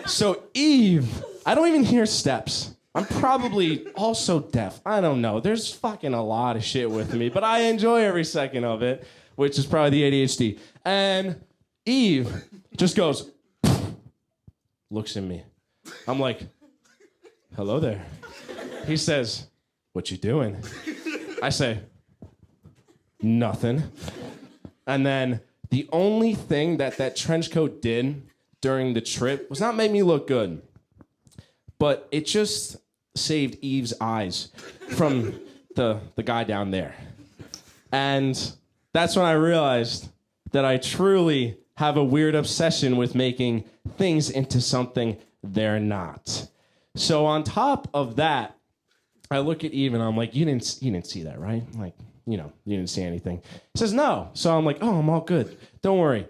So Eve, I don't even hear steps. I'm probably also deaf. I don't know. There's fucking a lot of shit with me, but I enjoy every second of it, which is probably the ADHD. And Eve just goes, looks at me. I'm like, hello there. He says, what you doing? I say, nothing. And then the only thing that trench coat did during the trip was not make me look good, but it just saved Eve's eyes from the guy down there. And that's when I realized that I truly have a weird obsession with making things into something they're not. So on top of that, I look at Eve and I'm like, you didn't see that, right? Like, you know, you didn't see anything. He says, no. So I'm like, oh, I'm all good. Don't worry.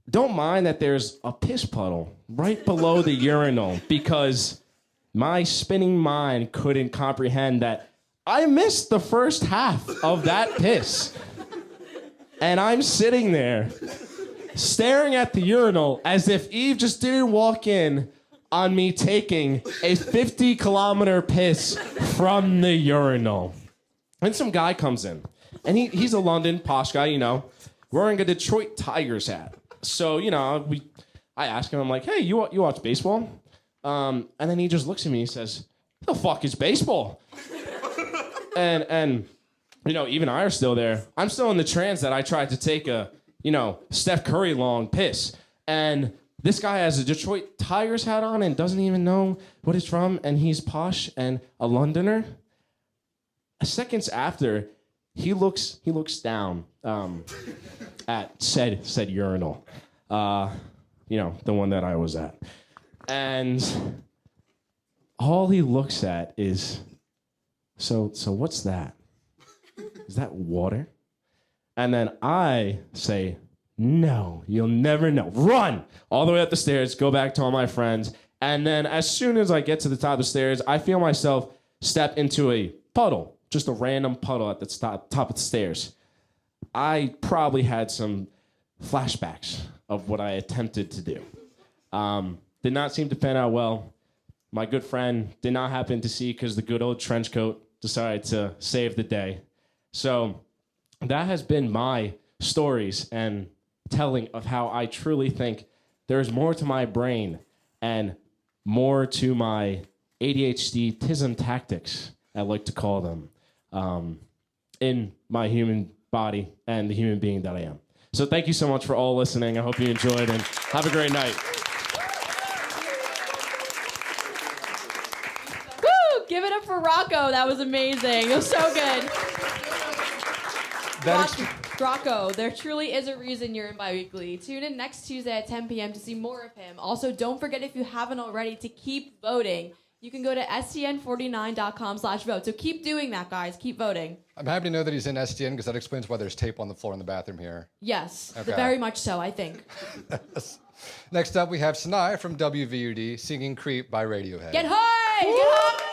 Don't mind that there's a piss puddle right below the urinal, because my spinning mind couldn't comprehend that I missed the first half of that piss. And I'm sitting there staring at the urinal as if Eve just didn't walk in on me taking a 50-kilometer piss from the urinal. And some guy comes in, and he's a London posh guy, you know, wearing a Detroit Tigers hat. So, you know, I ask him, I'm like, hey, you watch baseball? And then he just looks at me and says, the fuck is baseball? and you know, even I are still there. I'm still in the trance that I tried to take a, you know, Steph Curry long piss. And this guy has a Detroit Tigers hat on and doesn't even know what it's from, and he's posh and a Londoner. Seconds after, he looks down at said urinal, you know, the one that I was at, and all he looks at is, so what's that? Is that water? And then I say, no, you'll never know. Run all the way up the stairs, go back to all my friends. And then as soon as I get to the top of the stairs, I feel myself step into a puddle, just a random puddle at the top of the stairs. I probably had some flashbacks of what I attempted to do. Did not seem to pan out well. My good friend did not happen to see because the good old trench coat decided to save the day. So that has been my stories and telling of how I truly think there's more to my brain and more to my ADHD tism tactics, I like to call them, in my human body and the human being that I am. So thank you so much for all listening. I hope you enjoyed and have a great night. Woo! Give it up for Rocko. That was amazing. It was so good. Rocko, there truly is a reason you're in Biweekly. Tune in next Tuesday at 10 p.m. to see more of him. Also, don't forget, if you haven't already, to keep voting. You can go to STN49.com/vote. So keep doing that, guys. Keep voting. I'm happy to know that he's in STN because that explains why there's tape on the floor in the bathroom here. Yes, Okay. very much so, I think. Next up, we have Sinai from WVUD singing Creep by Radiohead. Get high! Get high!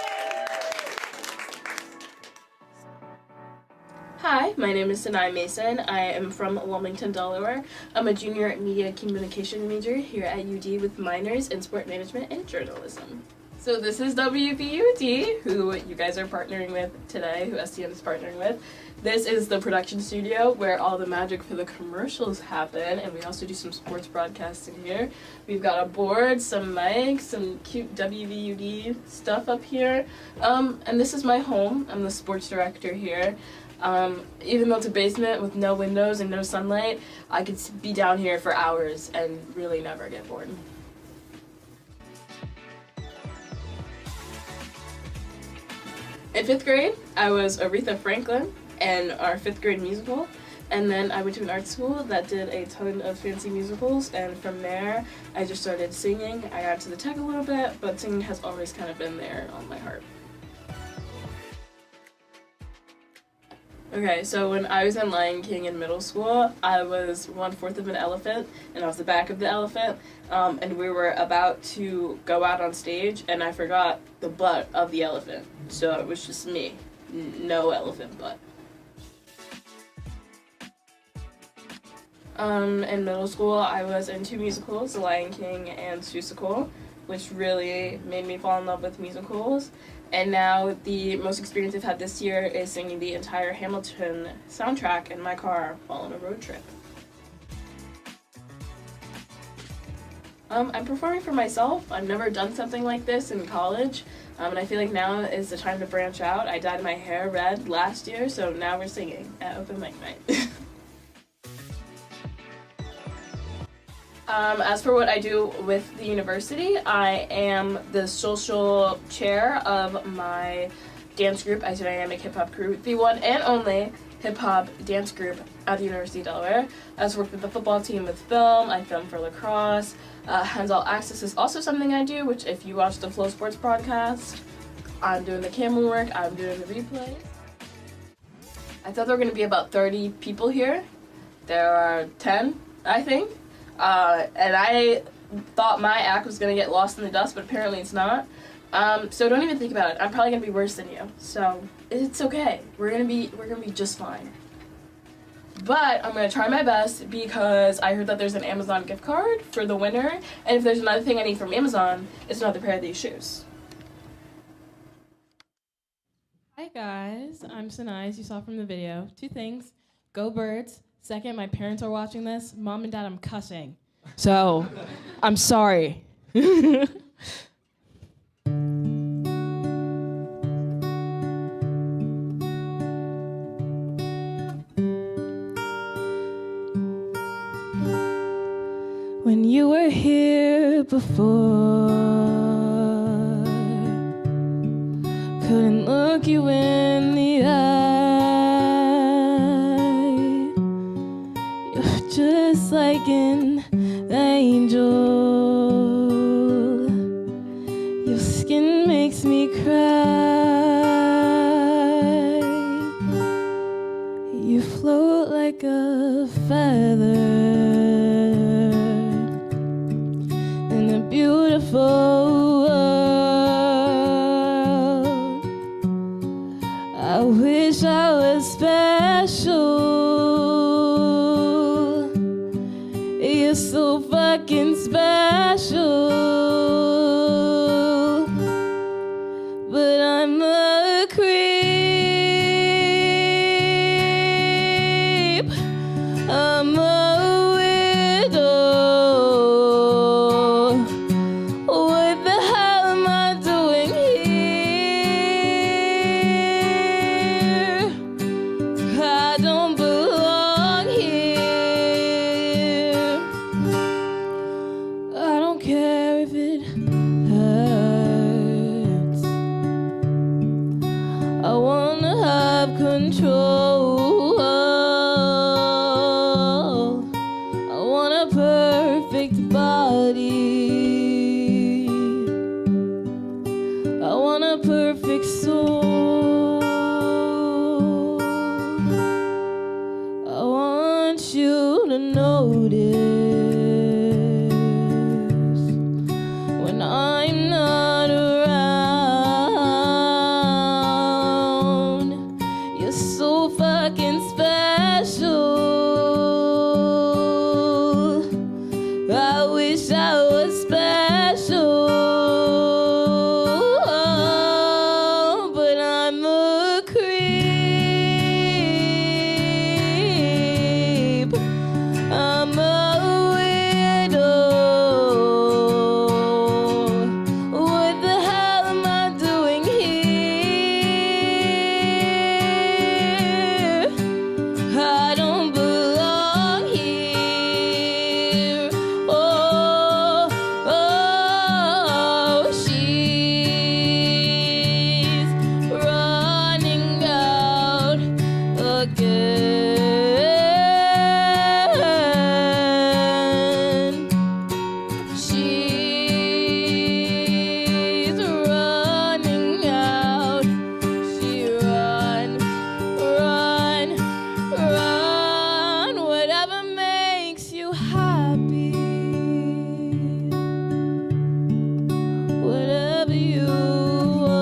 Hi, my name is Sinai Mason. I am from Wilmington, Delaware. I'm a junior media communication major here at UD with minors in sport management and journalism. So this is WVUD, who you guys are partnering with today, who STN is partnering with, This is the production studio where all the magic for the commercials happen, and we also do some sports broadcasting here. We've got a board, some mics, some cute WVUD stuff up here. And this is my home. I'm the sports director here. Even though it's a basement with no windows and no sunlight, I could be down here for hours and really never get bored. In 5th grade, I was Aretha Franklin in our 5th grade musical, and then I went to an art school that did a ton of fancy musicals, and from there I just started singing. I got to the tech a little bit, but singing has always kind of been there on my heart. Okay, so when I was in Lion King in middle school, I was 1/4 of an elephant, and I was the back of the elephant, and we were about to go out on stage, and I forgot the butt of the elephant, so it was just me, no elephant butt. In middle school, I was in 2 musicals, The Lion King and Seussical, which really made me fall in love with musicals. And now the most experience I've had this year is singing the entire Hamilton soundtrack in my car while on a road trip. I'm performing for myself. I've never done something like this in college, and I feel like now is the time to branch out. I dyed my hair red last year, so now we're singing at open mic night. As for what I do with the university, I am the social chair of my dance group, Ava and Holly hip hop group, the one and only hip hop dance group at the University of Delaware. I also work with the football team with film. I film for lacrosse. Hands-on access is also something I do, which if you watch the Flow Sports broadcast, I'm doing the camera work, I'm doing the replays. I thought there were going to be about 30 people here. There are 10, I think. And I thought my act was going to get lost in the dust, but apparently it's not. So don't even think about it. I'm probably going to be worse than you. So it's okay. We're going to be just fine. But I'm going to try my best because I heard that there's an Amazon gift card for the winner. And if there's another thing I need from Amazon, it's another pair of these shoes. Hi guys, I'm Sanai, as you saw from the video. 2 things. Go Birds. Second, my parents are watching this. Mom and Dad, I'm cussing. So, I'm sorry. When you were here before, couldn't look you in the eye. You're just like an angel. Your skin makes me cry. You float like a feather in a beautiful world. I wish I was special. You're so fucking special. But I'm a creep. I'm a widow. What the hell am I doing here? I don't belong here. I don't care if it hurts. I wanna have control. I want a perfect body. I want a perfect soul. I want you to notice when I'm not around. You're so fucking special. I wish I was special. But I'm a creep. again. She's running out. She run, whatever makes you happy. Whatever you want.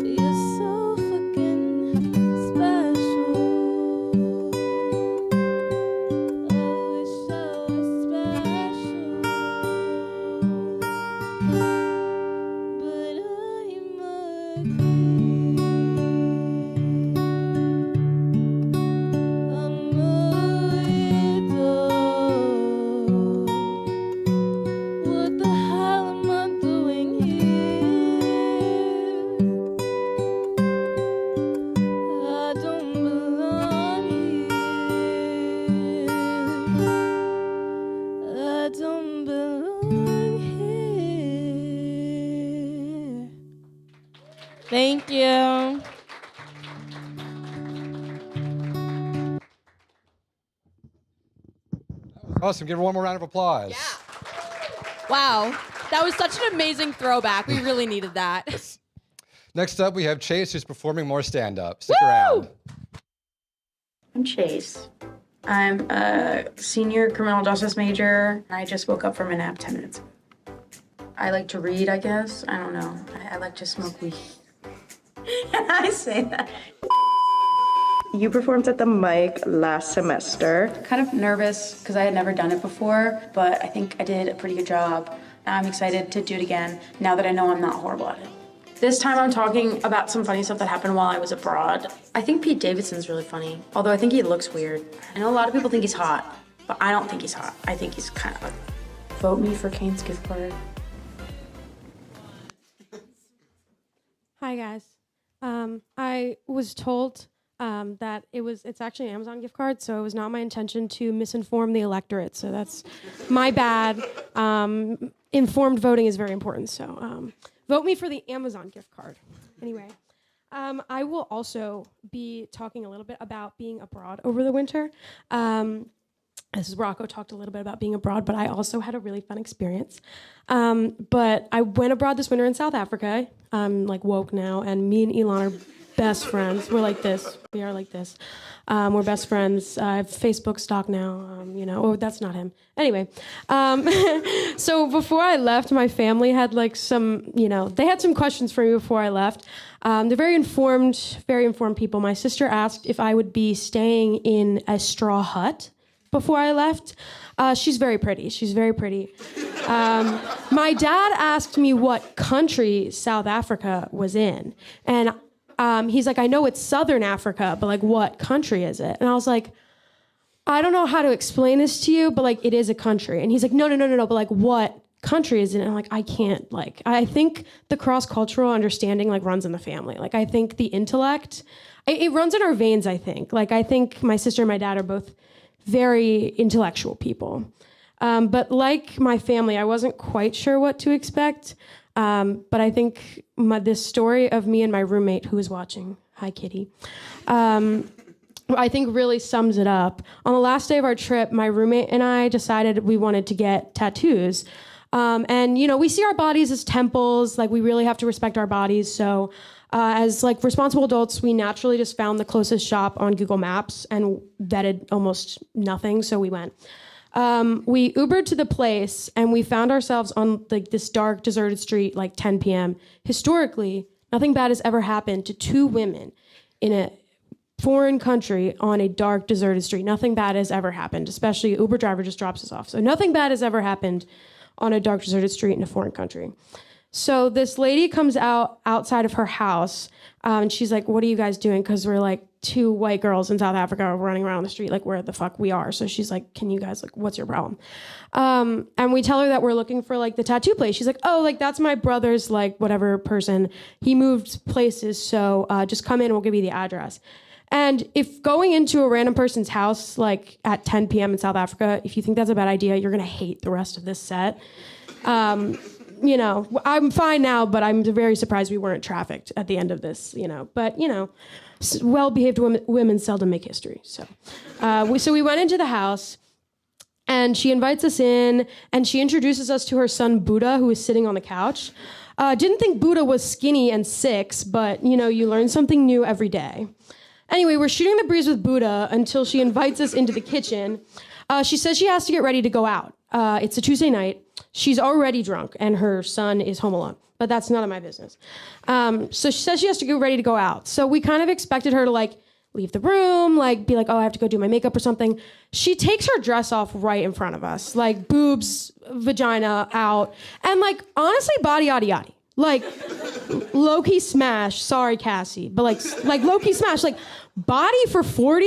You're so fucking special. Oh, it's so special. But I'm what the hell am I doing here? I don't belong here. I don't belong here. Thank you. Awesome. Give her one more round of applause. Wow. That was such an amazing throwback. We really needed that. Next up, we have Chase, who's performing more stand-up. Stick around. I'm Chase. I'm a senior criminal justice major. I just woke up from a nap 10 minutes ago. I like to read, I guess. I don't know. I like to smoke weed. I say that. You performed at the mic last semester. Kind of nervous because I had never done it before, but I think I did a pretty good job. I'm excited to do it again now that I know I'm not horrible at it. This time I'm talking about some funny stuff that happened while I was abroad. I think Pete Davidson's really funny, although I think he looks weird. I know a lot of people think he's hot, but I don't think he's hot. I think he's kind of ugly. Vote me for Kane's gift card. Hi guys. I was told that it's actually an Amazon gift card, so it was not my intention to misinform the electorate. So that's my bad. Informed voting is very important. So vote me for the Amazon gift card. Anyway, I will also be talking a little bit about being abroad over the winter. This is Rocko talked a little bit about being abroad, but I also had a really fun experience. But I went abroad this winter in South Africa. I'm like woke now, and me and Elon are best friends. We're like this. We are like this. We're best friends. I have Facebook stock now. Oh, that's not him. Anyway, so before I left, my family had like some, they had some questions for me before I left. They're very informed people. My sister asked if I would be staying in a straw hut before I left. She's very pretty. My dad asked me what country South Africa was in. And he's like, I know it's Southern Africa, but like, what country is it? And I was like, I don't know how to explain this to you, but like, it is a country. And he's like, no, but like, what country is it? And I'm like, I can't, like, I think the cross-cultural understanding like runs in the family. Like, I think the intellect, it runs in our veins, I think. Like, I think my sister and my dad are both very intellectual people. But like my family, I wasn't quite sure what to expect. But I think this story of me and my roommate who was watching, hi Kitty, I think really sums it up. On the last day of our trip, my roommate and I decided we wanted to get tattoos. And we see our bodies as temples, like we really have to respect our bodies. So as like responsible adults, we naturally just found the closest shop on Google Maps and vetted almost nothing, so we went. We Ubered to the place and we found ourselves on like this dark, deserted street, like 10 p.m. Historically, nothing bad has ever happened to two women in a foreign country on a dark, deserted street. Nothing bad has ever happened, especially Uber driver just drops us off. So nothing bad has ever happened on a dark, deserted street in a foreign country. So this lady comes outside of her house, and she's like, what are you guys doing? Because we're like two white girls in South Africa running around the street like where the fuck we are. So she's like, can you guys, like, what's your problem? And we tell her that we're looking for like the tattoo place. She's like, oh, like that's my brother's like whatever person. He moved places, so just come in and we'll give you the address. And if going into a random person's house like at 10 p.m. in South Africa, if you think that's a bad idea, you're gonna hate the rest of this set. I'm fine now, but I'm very surprised we weren't trafficked at the end of this, But, well-behaved women seldom make history. So we went into the house, and she invites us in, and she introduces us to her son, Buddha, who is sitting on the couch. Didn't think Buddha was skinny and 6, but, you learn something new every day. Anyway, we're shooting the breeze with Buddha until she invites us into the kitchen. She says she has to get ready to go out. It's a Tuesday night. She's already drunk, and her son is home alone. But that's none of my business. So she says she has to get ready to go out. So we kind of expected her to, leave the room, be like, oh, I have to go do my makeup or something. She takes her dress off right in front of us, boobs, vagina out, and, honestly, body, yaddy, yaddy. Low-key smash. Sorry, Cassie. But, low-key smash. Body for 40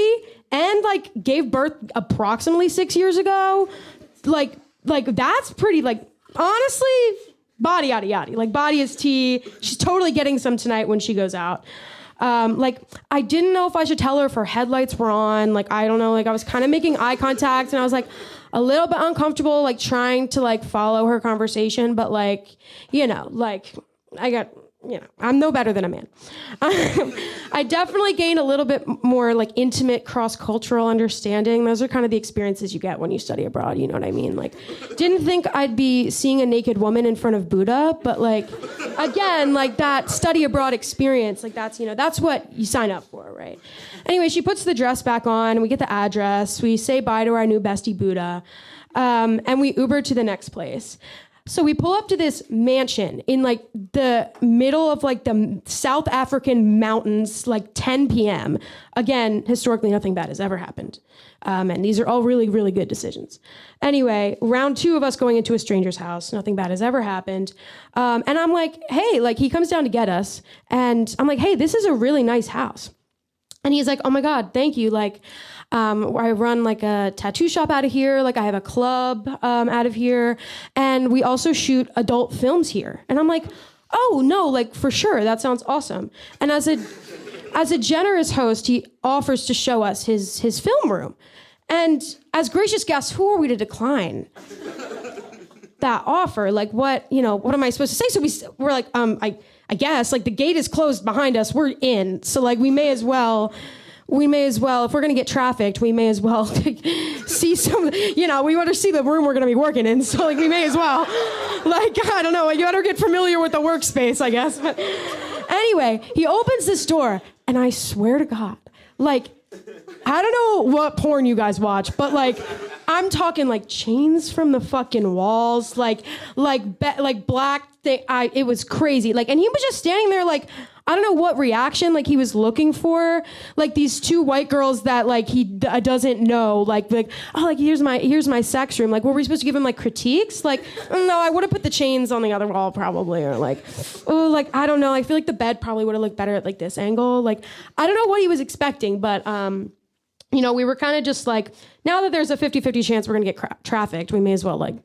and, gave birth approximately 6 years ago. That's pretty, honestly, body, yaddy, yaddy. Body is tea. She's totally getting some tonight when she goes out. I didn't know if I should tell her if her headlights were on. I don't know. I was kind of making eye contact, and I was, a little bit uncomfortable, trying to, follow her conversation. But, I got... I'm no better than a man. I definitely gained a little bit more intimate cross-cultural understanding. Those are kind of the experiences you get when you study abroad. You know what I mean? Didn't think I'd be seeing a naked woman in front of Buddha, but again, that study abroad experience, that's what you sign up for, right? Anyway, she puts the dress back on. We get the address. We say bye to our new bestie Buddha, and we Uber to the next place. So we pull up to this mansion in the middle of the South African mountains, 10 p.m. Again, historically, nothing bad has ever happened. And these are all really, really good decisions. Anyway, round 2 of us going into a stranger's house, nothing bad has ever happened. And I'm like, hey, he comes down to get us. And I'm like, hey, this is a really nice house. And he's like, oh my God, thank you. I run a tattoo shop out of here. I have a club out of here. And we also shoot adult films here. And I'm like, oh no, for sure. That sounds awesome. And as a generous host, he offers to show us his film room. And as gracious guests, who are we to decline that offer? What am I supposed to say? So we're like, I guess, the gate is closed behind us. We're in. So, we may as well, if we're going to get trafficked, we may as well see some, we want to see the room we're going to be working in. So, we may as well, I don't know, you better get familiar with the workspace, I guess. But anyway, he opens this door, and I swear to God, I don't know what porn you guys watch, but I'm talking chains from the fucking walls, black thing. It was crazy. And he was just standing there I don't know what reaction he was looking for. These 2 white girls that he doesn't know. Here's my sex room. Were we supposed to give him critiques? No, I would have put the chains on the other wall probably, or I don't know. I feel the bed probably would have looked better at this angle. I don't know what he was expecting, but we were kind of just now that there's a 50-50 chance we're gonna get trafficked, we may as well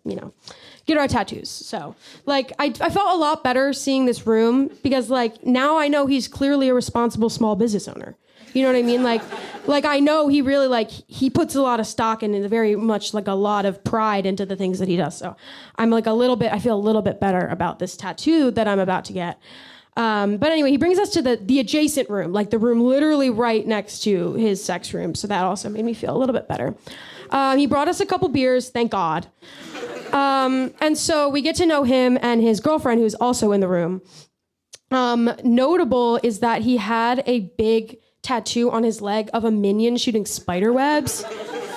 get our tattoos. So I felt a lot better seeing this room because now I know he's clearly a responsible small business owner. You know what I mean? I know he really he puts a lot of stock and very much a lot of pride into the things that he does. So I'm I feel a little bit better about this tattoo that I'm about to get. But anyway, he brings us to the adjacent room, the room literally right next to his sex room. So that also made me feel a little bit better. He brought us a couple beers, thank God. And so we get to know him and his girlfriend, who's also in the room. Notable is that he had a big tattoo on his leg of a minion shooting spider webs.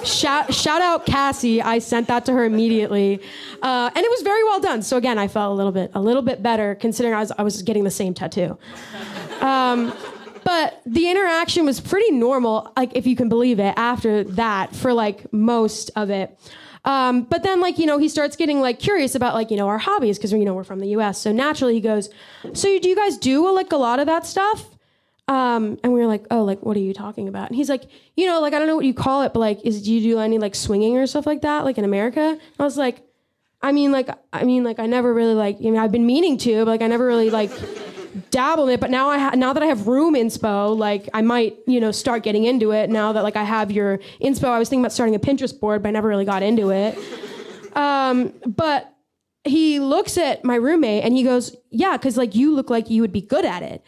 Shout out Cassie. I sent that to her immediately. And it was very well done. So again, I felt a little bit better considering I was getting the same tattoo. But the interaction was pretty normal, if you can believe it, after that for most of it. But then he starts getting curious about our hobbies because we're from the US. So naturally he goes, so do you guys do a lot of that stuff? And we were oh, what are you talking about? And he's I don't know what you call it, but do you do any swinging or stuff like that, in America? And I was I never really I've been meaning to, but I never really dabble in it. But now that I have room inspo, I might, start getting into it now that I have your inspo. I was thinking about starting a Pinterest board, but I never really got into it. But he looks at my roommate and he goes, yeah, because like you look like you would be good at it.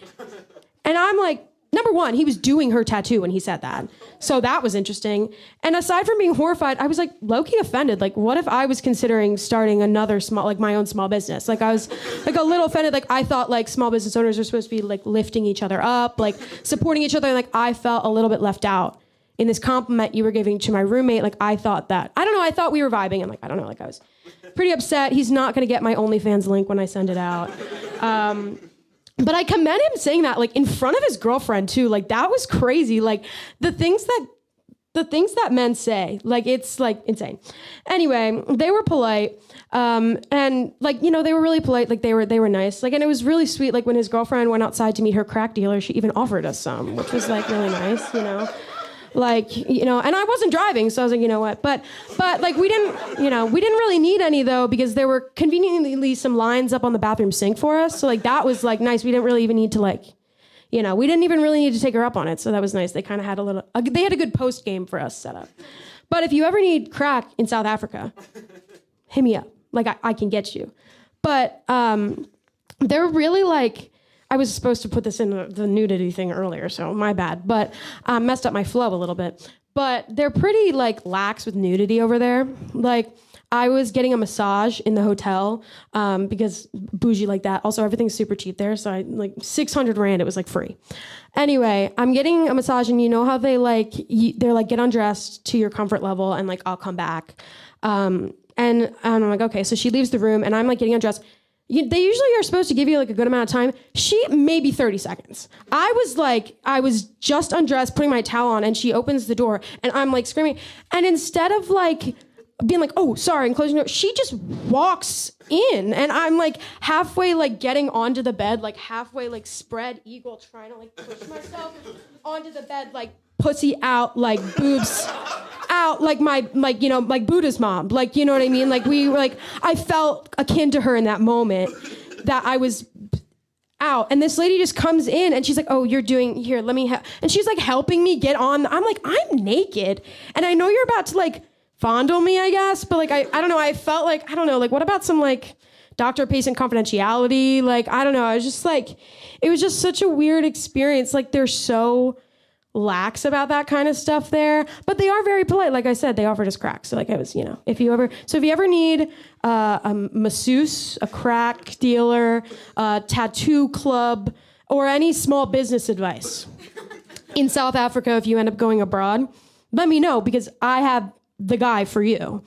And I'm like, number one, he was doing her tattoo when he said that. So that was interesting. And aside from being horrified, I was like low-key offended. Like, what if I was considering starting another small, like my own small business? Like I was like a little offended. Like I thought like small business owners are supposed to be like lifting each other up, like supporting each other. And like I felt a little bit left out in this compliment you were giving to my roommate. Like I thought that, I don't know, I thought we were vibing. And like, I don't know, like I was pretty upset. He's not going to get my OnlyFans link when I send it out. But I commend him saying that, like in front of his girlfriend too. Like that was crazy. Like the things that men say, like it's like insane. Anyway, they were polite, and like you know they were really polite. Like they were nice. Like and it was really sweet. Like when his girlfriend went outside to meet her crack dealer, she even offered us some, which was like really nice. You know. Like, you know, and I wasn't driving, so I was like, you know what, but like we didn't really need any though, because there were conveniently some lines up on the bathroom sink for us. So like, that was like nice. We didn't really even need to like, you know, we didn't even really need to take her up on it. So that was nice. They kind of had they had a good post game for us set up. But if you ever need crack in South Africa, hit me up. Like I can get you. But they're really like, I was supposed to put this in the nudity thing earlier, so my bad. But messed up my flow a little bit. But they're pretty like lax with nudity over there. Like I was getting a massage in the hotel because bougie like that. Also, everything's super cheap there, so I like 600 Rand. It was like free. Anyway, I'm getting a massage, and you know how they like they're like get undressed to your comfort level, and like I'll come back. And I'm like okay, so she leaves the room, and I'm like getting undressed. They usually are supposed to give you like a good amount of time. She maybe 30 seconds. I was just undressed, putting my towel on, and she opens the door, and I'm like screaming. And instead of like being like, oh, sorry, and closing the door, she just walks in, and I'm like halfway like getting onto the bed, like halfway like spread eagle, trying to like push myself onto the bed, like pussy out, like boobs out, like my, like, you know, like Buddha's mom, like, you know what I mean? Like we were like, I felt akin to her in that moment that I was out. And this lady just comes in and she's like, oh, you're doing, here, let me help. And she's like helping me get on. I'm like, I'm naked. And I know you're about to like fondle me, I guess. But like, I don't know. I felt like, I don't know, like what about some like doctor-patient confidentiality? Like, I don't know. I was just like, it was just such a weird experience. Like they're so lax about that kind of stuff there, but they are very polite. Like I said, they offered us crack. So like I was, you know, if you ever need a masseuse, a crack dealer, a tattoo club, or any small business advice in South Africa, if you end up going abroad, let me know because I have the guy for you.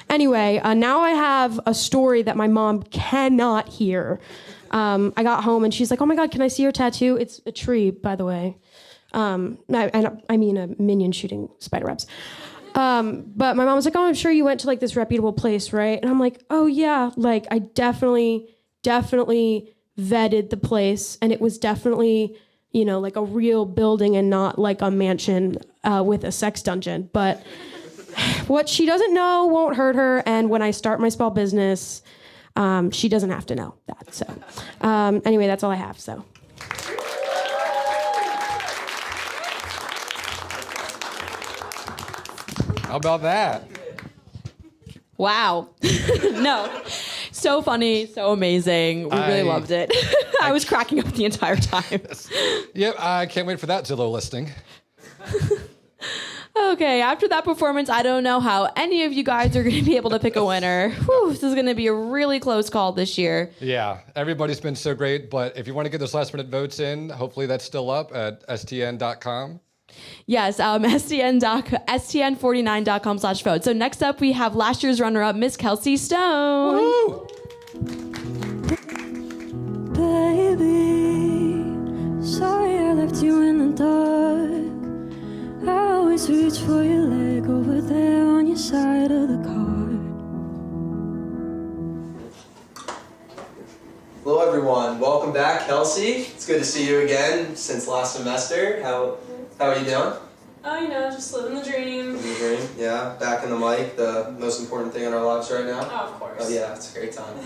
Anyway, now I have a story that my mom cannot hear. I got home and she's like, oh my God, can I see your tattoo? It's a tree, by the way. I mean a minion shooting spider webs. But my mom was like, oh, I'm sure you went to like this reputable place, right? And I'm like, oh yeah, like I definitely vetted the place, and it was definitely, you know, like a real building and not like a mansion with a sex dungeon. But what she doesn't know won't hurt her, and when I start my small business, she doesn't have to know that. So anyway, that's all I have, so. How about that? Wow. No. So funny, so amazing. We really loved it. I was cracking up the entire time. Yep, I can't wait for that Zillow listing. Okay, after that performance, I don't know how any of you guys are going to be able to pick a winner. Whew, this is going to be a really close call this year. Yeah, everybody's been so great, but if you want to get those last minute votes in, hopefully that's still up at stn.com. Yes, stn49.com/vote. So next up, we have last year's runner-up, Miss Kelsey Stone. Woo! Baby, sorry I left you in the dark. I always reach for your leg over there on your side of the car. Hello everyone, welcome back, Kelsey. It's good to see you again since last semester. How are you doing? Oh, you know, just living the dream. Living the dream, yeah. Back in the mic, the most important thing in our lives right now. Oh, of course. Oh yeah, it's a great time.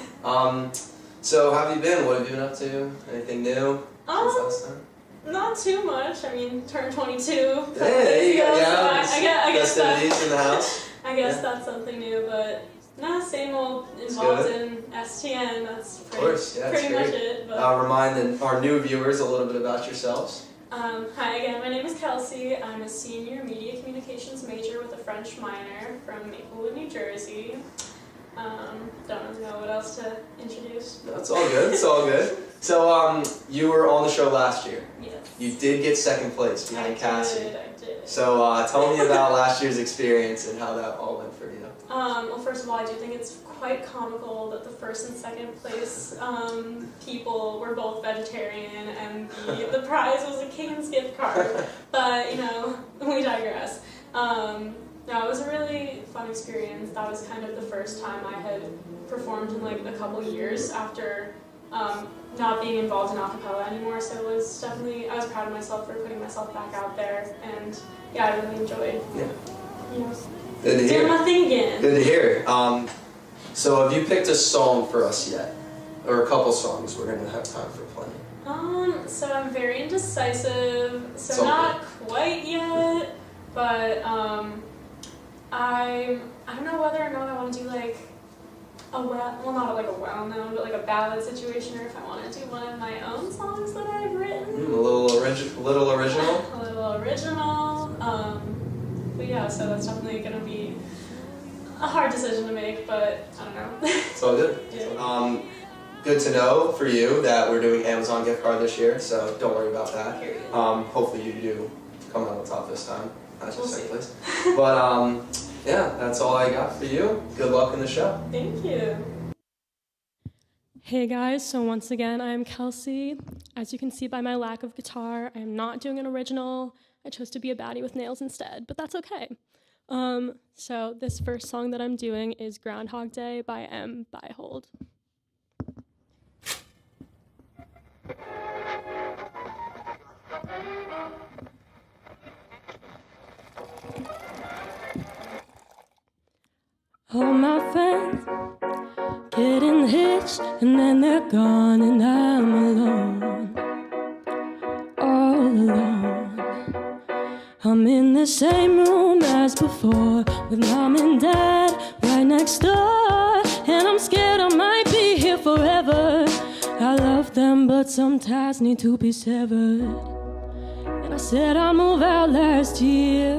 So how have you been? What have you been up to? Anything new since last time? Not too much. I mean, turned 22. Hey, yeah. I guess festivities in the house. I guess that's something new, but nah, same old, involved in STN, that's Of course, yeah, that's pretty great. much it. But, Remind our new viewers a little bit about yourselves. hi again, my name is Kelsey. I'm a senior media communications major with a French minor from Maplewood, New Jersey. Don't really know what else to introduce. That's all good, it's all good. So you were on the show last year. Yes. You did get second place behind Cassie. I did. So tell me about last year's experience and how that all went for you. Well, first of all, I do think it's quite comical that the first and second place people were both vegetarian, and the prize was a Cane's gift card. But, you know, we digress. No, it was a really fun experience. That was kind of the first time I had performed in like a couple years after not being involved in a cappella anymore. So it was definitely, I was proud of myself for putting myself back out there, and yeah, I really enjoyed. Good to hear. Doing my thing again. Good to hear. So have you picked a song for us yet? Or a couple songs we're going to have time for playing? So I'm very indecisive, so It's all not quite yet, but I don't know whether or not I want to do like not like a well-known, but like a ballad situation, or if I want to do one of my own songs that I've written. A little original? A little original. But yeah, so that's definitely going to be a hard decision to make, but I don't know. It's all good. Yeah. Good to know for you that we're doing Amazon gift card this year, so don't worry about that. Hopefully you do come out on top this time. Not just second place. But yeah, that's all I got for you. Good luck in the show. Thank you. Hey guys, so once again, I am Kelsey. As you can see by my lack of guitar, I am not doing an original. I chose to be a baddie with nails instead, but that's okay. So this first song that I'm doing is Groundhog Day by M. Byhold. All my friends getting hitched and then they're gone and I'm alone, all alone. I'm in the same room as before with mom and dad right next door, and I'm scared I might be here forever. I love them but some ties need to be severed, and I said I'd move out last year.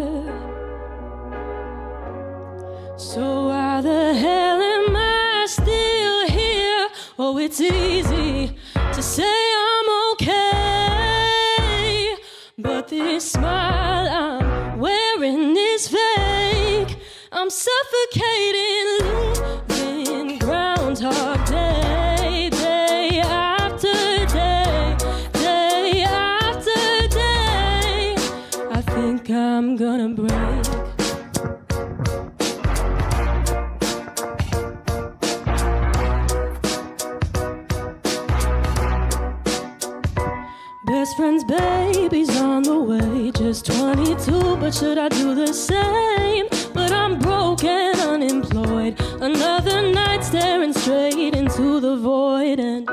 So why the hell am I still here? Oh, it's easy to say I'm okay, but this smile I'm wearing is fake. I'm suffocating, living Groundhog Day, day after day, day after day. I think I'm gonna break. Best friend's baby's on the way, just 22, but should I do the same? But I'm broke and unemployed, another night staring straight into the void, and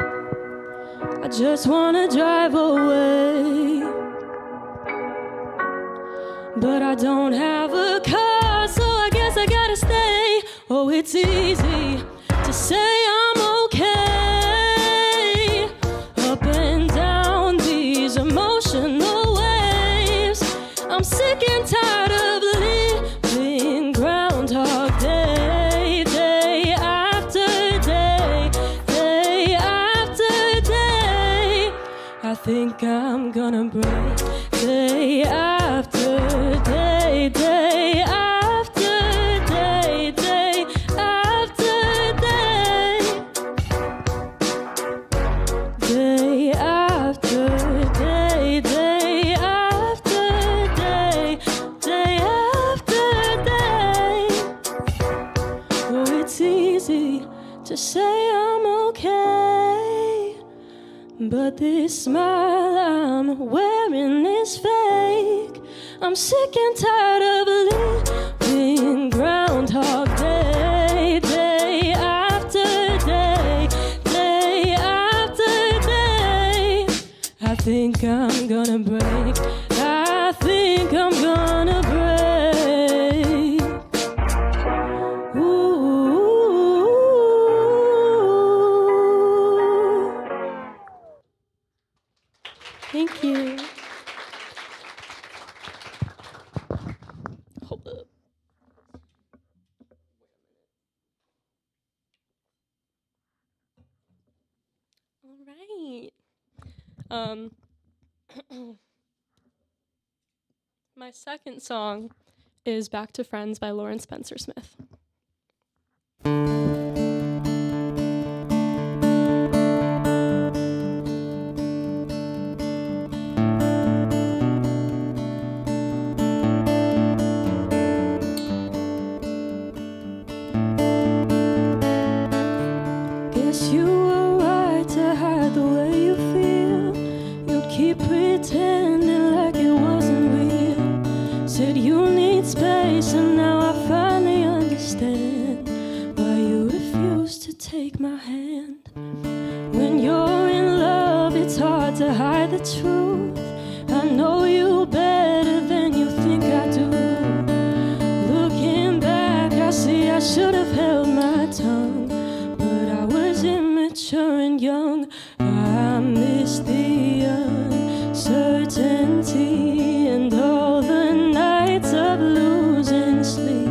I just wanna drive away. But I don't have a car, so I guess I gotta stay. Oh, it's easy to say I'm okay, up and down these emotional waves. I'm sick and tired of living Groundhog Day, day after day, day after day. I think I'm gonna break day after day, day after day, day after day, day after day, day after day, day after day. Oh, it's easy to say I'm okay, but this smile I'm wearing is fake. I'm sick and tired of living Groundhog Day, day after day, day after day. I think I'm gonna break. I think I'm gonna break. Ooh, My second song is Back to Friends by Lauren Spencer Smith. Guess you were right to hide the way you feel. You'd keep pretending like it wasn't real. Said you need space, and now I finally understand why you refuse to take my hand. When you're in love, it's hard to hide the truth. I know you better than you think I do. Looking back, I see I should have held my tongue, but I was immature and young. I missed the uncertainty and all the nights of losing sleep.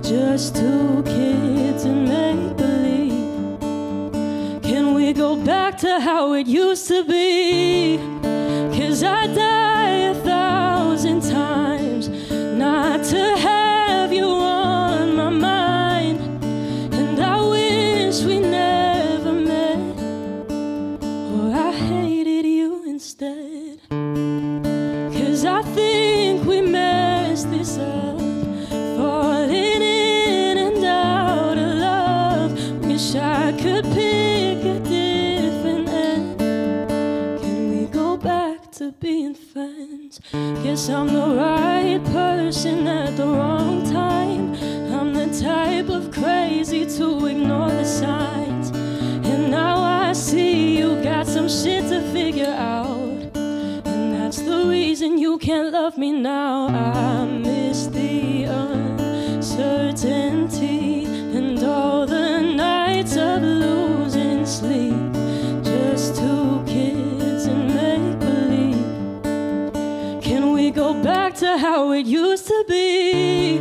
Just two kids and make believe. Can we go back to how it used to be? 'Cause I die 1,000 times not to have you on my mind. And I wish we never met, or I hated you instead. 'Cause I think we messed this up, falling in and out of love. Wish I could pick a different end. Can we go back to being friends? Guess I'm the right person at the wrong time. I'm the type of crazy to ignore the signs. And now I see you got some shit to figure out, and that's the reason you can't love me now. I miss the uncertainty and all the nights of losing sleep. Just two kids and make believe. Can we go back to how it used to be?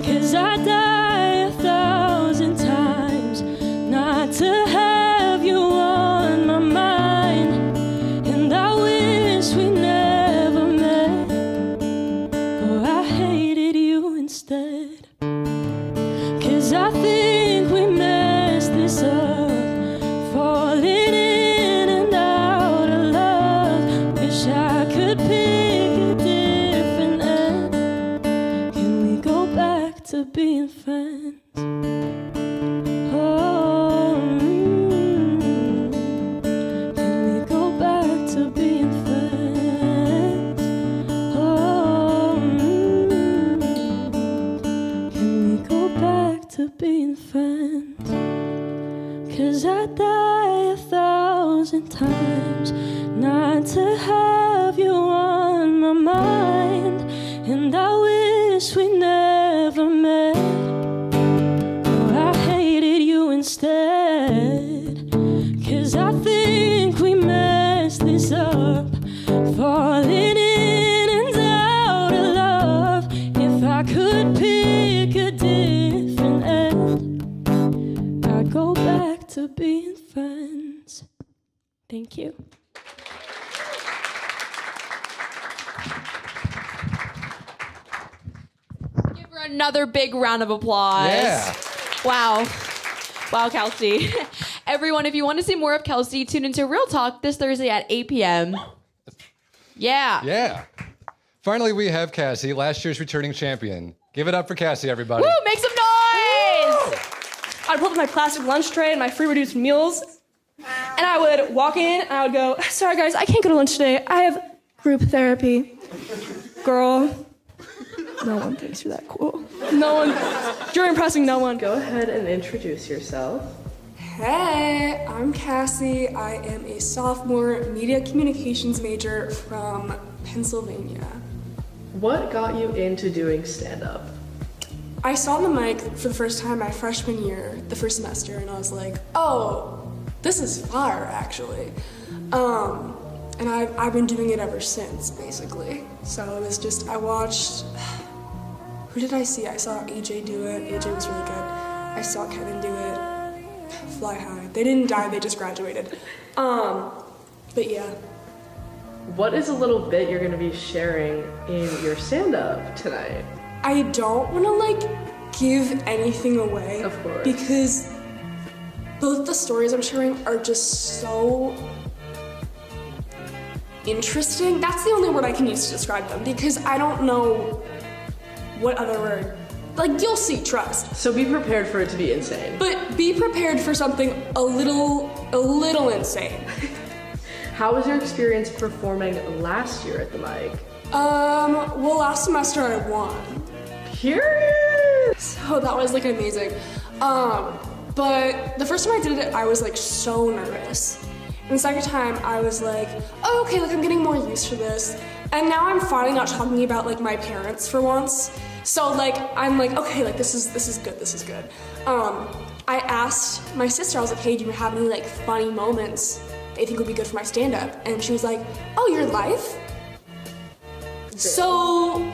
'Cause I die 1,000 times not to have you on my mind. And I wish we never met, or I hated you instead. 'Cause I think we messed this up, falling in and out of love. Wish I could pick a different end. Can we go back to being friends? Oh, can we go back to being friends? Oh, can we go back to being friends? 'Cause I die 1,000 times not to have you on my mind. And I wish we never met, or I hated you instead. 'Cause I think we messed this up, falling in and out of love. If I could pick a different end, I'd go back to being friends. Thank you. Give her another big round of applause. Yeah. Wow. Wow, Kelsey. Everyone, if you want to see more of Kelsey, tune into Real Talk this Thursday at 8 p.m. Yeah. Yeah. Finally, we have Cassie, last year's returning champion. Give it up for Cassie, everybody. Woo, make some noise! I'd pull up my plastic lunch tray and my free reduced meals, and I would walk in and I would go, "Sorry guys, I can't go to lunch today. I have group therapy." Girl, no one thinks you're that cool. No one, you're impressing no one. Go ahead and introduce yourself. Hey, I'm Cassie. I am a sophomore media communications major from Pennsylvania. What got you into doing stand-up? I saw the mic for the first time my freshman year, the first semester, and I was like, oh, this is fire, actually. And I've been doing it ever since, basically. So it was just, I watched, who did I see? I saw AJ do it. AJ was really good. I saw Kevin do it. Fly High. They didn't die, they just graduated. But yeah, What is a little bit you're gonna be sharing in your stand-up tonight? I don't want to like give anything away. Of course. Because both the stories I'm sharing are just so interesting. That's the only word I can use to describe them because I don't know what other word. Like, you'll see, trust. So be prepared for it to be insane. But be prepared for something a little insane. How was your experience performing last year at the mic? Well, last semester I won. Curious! So that was like amazing. But the first time I did it, I was like so nervous. And the second time I was like, oh, okay, like I'm getting more used to this. And now I'm finally not talking about like my parents for once. So like, I'm like, okay, like this is good. I asked my sister, I was like, hey, do you have any like funny moments that you think would be good for my stand-up? And she was like, oh, your life? So,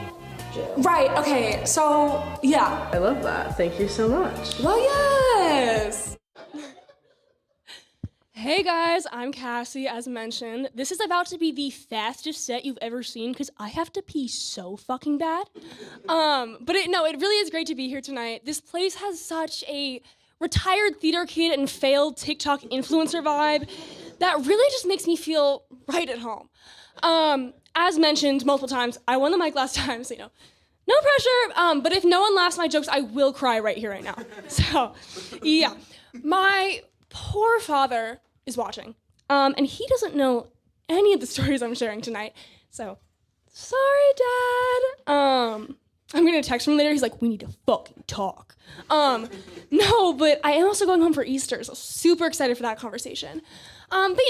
right, okay, so, yeah. I love that. Thank you so much. Well, yes. Hey guys, I'm Cassie, as mentioned. This is about to be the fastest set you've ever seen because I have to pee so fucking bad. But it really is great to be here tonight. This place has such a retired theater kid and failed TikTok influencer vibe that really just makes me feel right at home. As mentioned multiple times, I won the mic last time, so no pressure. But if no one laughs my jokes, I will cry right here, right now. So, yeah. My poor father is watching, and he doesn't know any of the stories I'm sharing tonight. So, sorry, Dad. I'm gonna text him later. He's like, we need to fucking talk. No, but I am also going home for Easter, so super excited for that conversation. But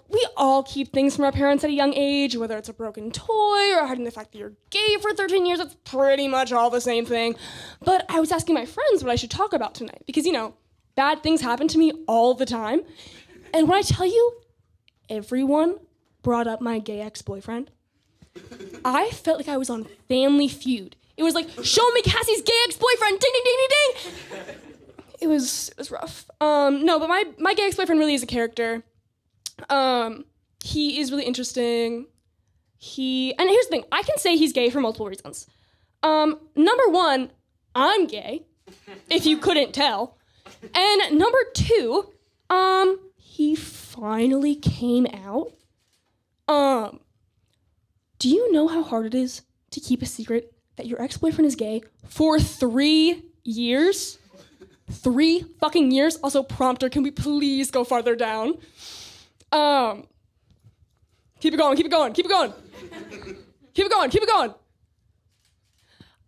we all keep things from our parents at a young age, whether it's a broken toy or hiding the fact that you're gay for 13 years, it's pretty much all the same thing. But I was asking my friends what I should talk about tonight, because, bad things happen to me all the time. And when I tell you, everyone brought up my gay ex-boyfriend, I felt like I was on Family Feud. It was like, show me Cassie's gay ex-boyfriend, ding, ding, ding, ding, ding. It was rough. No, but my gay ex-boyfriend really is a character. He is really interesting. And here's the thing, I can say he's gay for multiple reasons. Number one, I'm gay, if you couldn't tell. And number two, he finally came out. Do you know how hard it is to keep a secret that your ex-boyfriend is gay for 3 years? 3 fucking years? Also, prompter, can we please go farther down? Keep it going.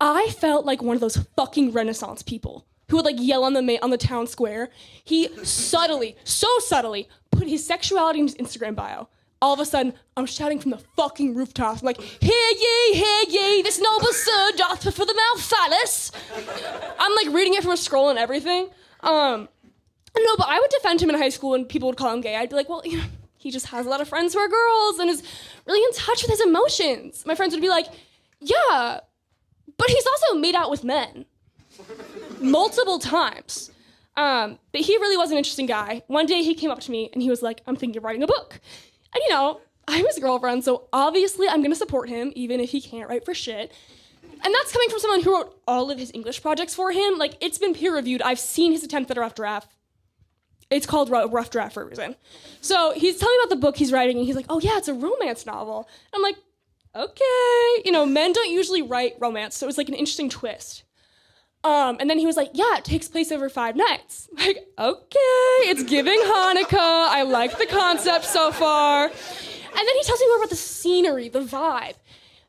I felt like one of those fucking Renaissance people who would like yell on the town square. He so subtly put his sexuality in his Instagram bio. All of a sudden, I'm shouting from the fucking rooftops. I'm like, hear ye, this noble sir doth prefer the mouth phallus. I'm like reading it from a scroll and everything. No, but I would defend him in high school and people would call him gay. I'd be like, well, he just has a lot of friends who are girls and is really in touch with his emotions. My friends would be like, yeah, but he's also made out with men. Multiple times. But he really was an interesting guy. One day he came up to me and he was like, I'm thinking of writing a book. And I'm his girlfriend, so obviously I'm gonna support him even if he can't write for shit. And that's coming from someone who wrote all of his English projects for him. Like, it's been peer reviewed. I've seen his attempt at a rough draft. It's called rough draft for a reason. So he's telling me about the book he's writing and he's like, oh yeah, it's a romance novel. I'm like, okay. Men don't usually write romance, so it was like an interesting twist. And then he was like, yeah, it takes place over 5 nights. I'm like, okay, it's giving Hanukkah. I like the concept so far. And then he tells me more about the scenery, the vibe.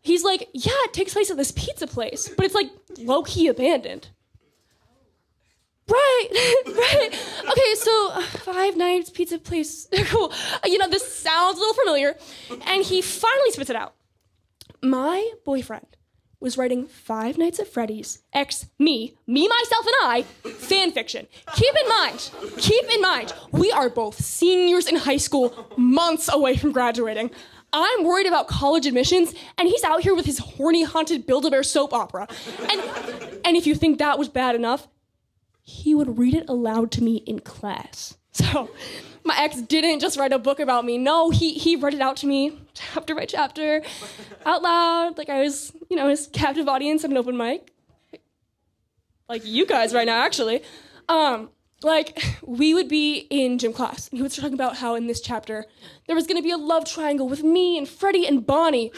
He's like, yeah, it takes place at this pizza place, but it's like low-key abandoned. Right. Okay, so 5 nights, pizza place, cool. This sounds a little familiar. And he finally spits it out. My boyfriend was writing 5 Nights at Freddy's, me, myself, and I, fan fiction. Keep in mind, we are both seniors in high school, months away from graduating. I'm worried about college admissions, and he's out here with his horny, haunted Build-A-Bear soap opera. And if you think that was bad enough, he would read it aloud to me in class. So my ex didn't just write a book about me. No, he read it out to me chapter by chapter out loud. Like I was, his captive audience at an open mic. Like you guys right now, actually. Like we would be in gym class and he would start talking about how in this chapter there was gonna be a love triangle with me and Freddie and Bonnie.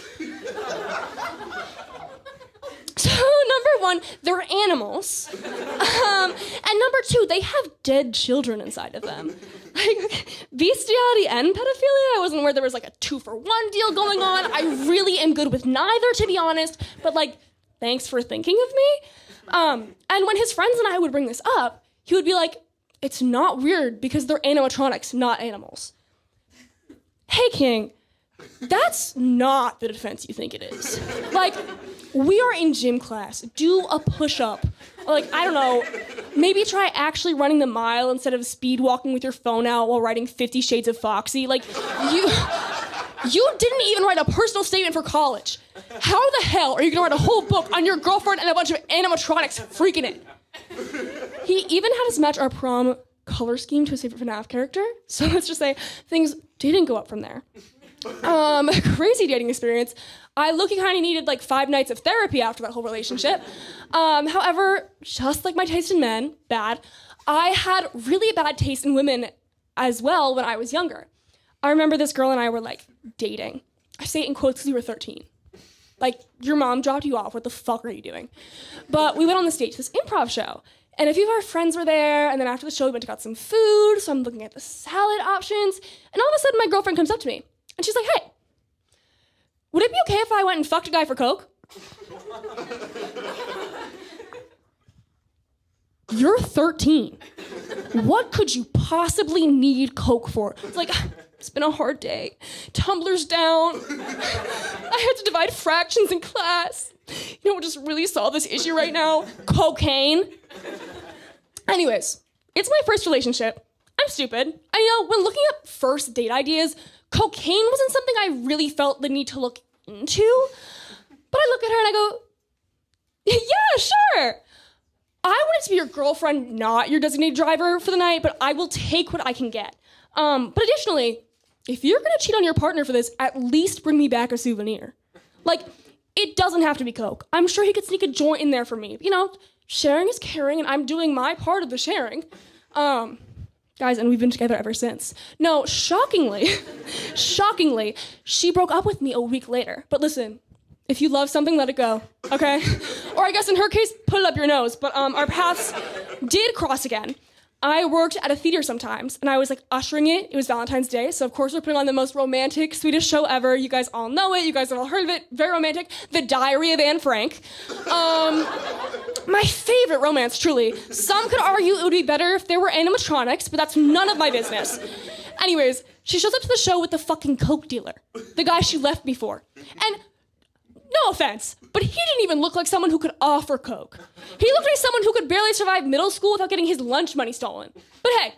So number one, they're animals. And number two, they have dead children inside of them. Like bestiality and pedophilia, I wasn't aware there was like a 2-for-1 deal going on. I really am good with neither, to be honest, but like, thanks for thinking of me. And when his friends and I would bring this up, he would be like, it's not weird because they're animatronics, not animals. Hey, King, that's not the defense you think it is. Like, we are in gym class. Do a push-up. Or like, I don't know, maybe try actually running the mile instead of speed walking with your phone out while writing 50 Shades of Foxy. Like, you didn't even write a personal statement for college. How the hell are you gonna write a whole book on your girlfriend and a bunch of animatronics freaking it? He even had us match our prom color scheme to his favorite FNAF character. So let's just say things didn't go up from there. Crazy dating experience. I low-key kind of needed like 5 nights of therapy after that whole relationship. However, just like my taste in men, bad, I had really bad taste in women as well when I was younger. I remember this girl and I were like dating. I say it in quotes because we were 13. Like, your mom dropped you off. What the fuck are you doing? But we went on the stage to this improv show. And a few of our friends were there. And then after the show, we went to get some food. So I'm looking at the salad options. And all of a sudden, my girlfriend comes up to me. And she's like, hey, would it be okay if I went and fucked a guy for coke? You're 13. What could you possibly need coke for? It's like, it's been a hard day. Tumblr's down. I had to divide fractions in class. You know what just really solve this issue right now? Cocaine. Anyways, it's my first relationship. I'm stupid. I know, when looking up first date ideas, cocaine wasn't something I really felt the need to look into. But I look at her and I go, yeah, sure. I want it to be your girlfriend, not your designated driver for the night, but I will take what I can get. But additionally, if you're gonna cheat on your partner for this, at least bring me back a souvenir. Like, it doesn't have to be coke. I'm sure he could sneak a joint in there for me. You know, sharing is caring, and I'm doing my part of the sharing. Guys, and we've been together ever since. No, shockingly, she broke up with me a week later. But listen, if you love something, let it go, okay? Or I guess in her case, put it up your nose. But our paths did cross again. I worked at a theater sometimes, and I was like ushering it. It was Valentine's Day, so of course we're putting on the most romantic, sweetest show ever. You guys all know it. You guys have all heard of it. Very romantic. The Diary of Anne Frank. My favorite romance, truly. Some could argue it would be better if there were animatronics, but that's none of my business. Anyways, she shows up to the show with the fucking coke dealer, the guy she left me for. And no offense, but he didn't even look like someone who could offer coke. He looked like someone who could barely survive middle school without getting his lunch money stolen. But hey,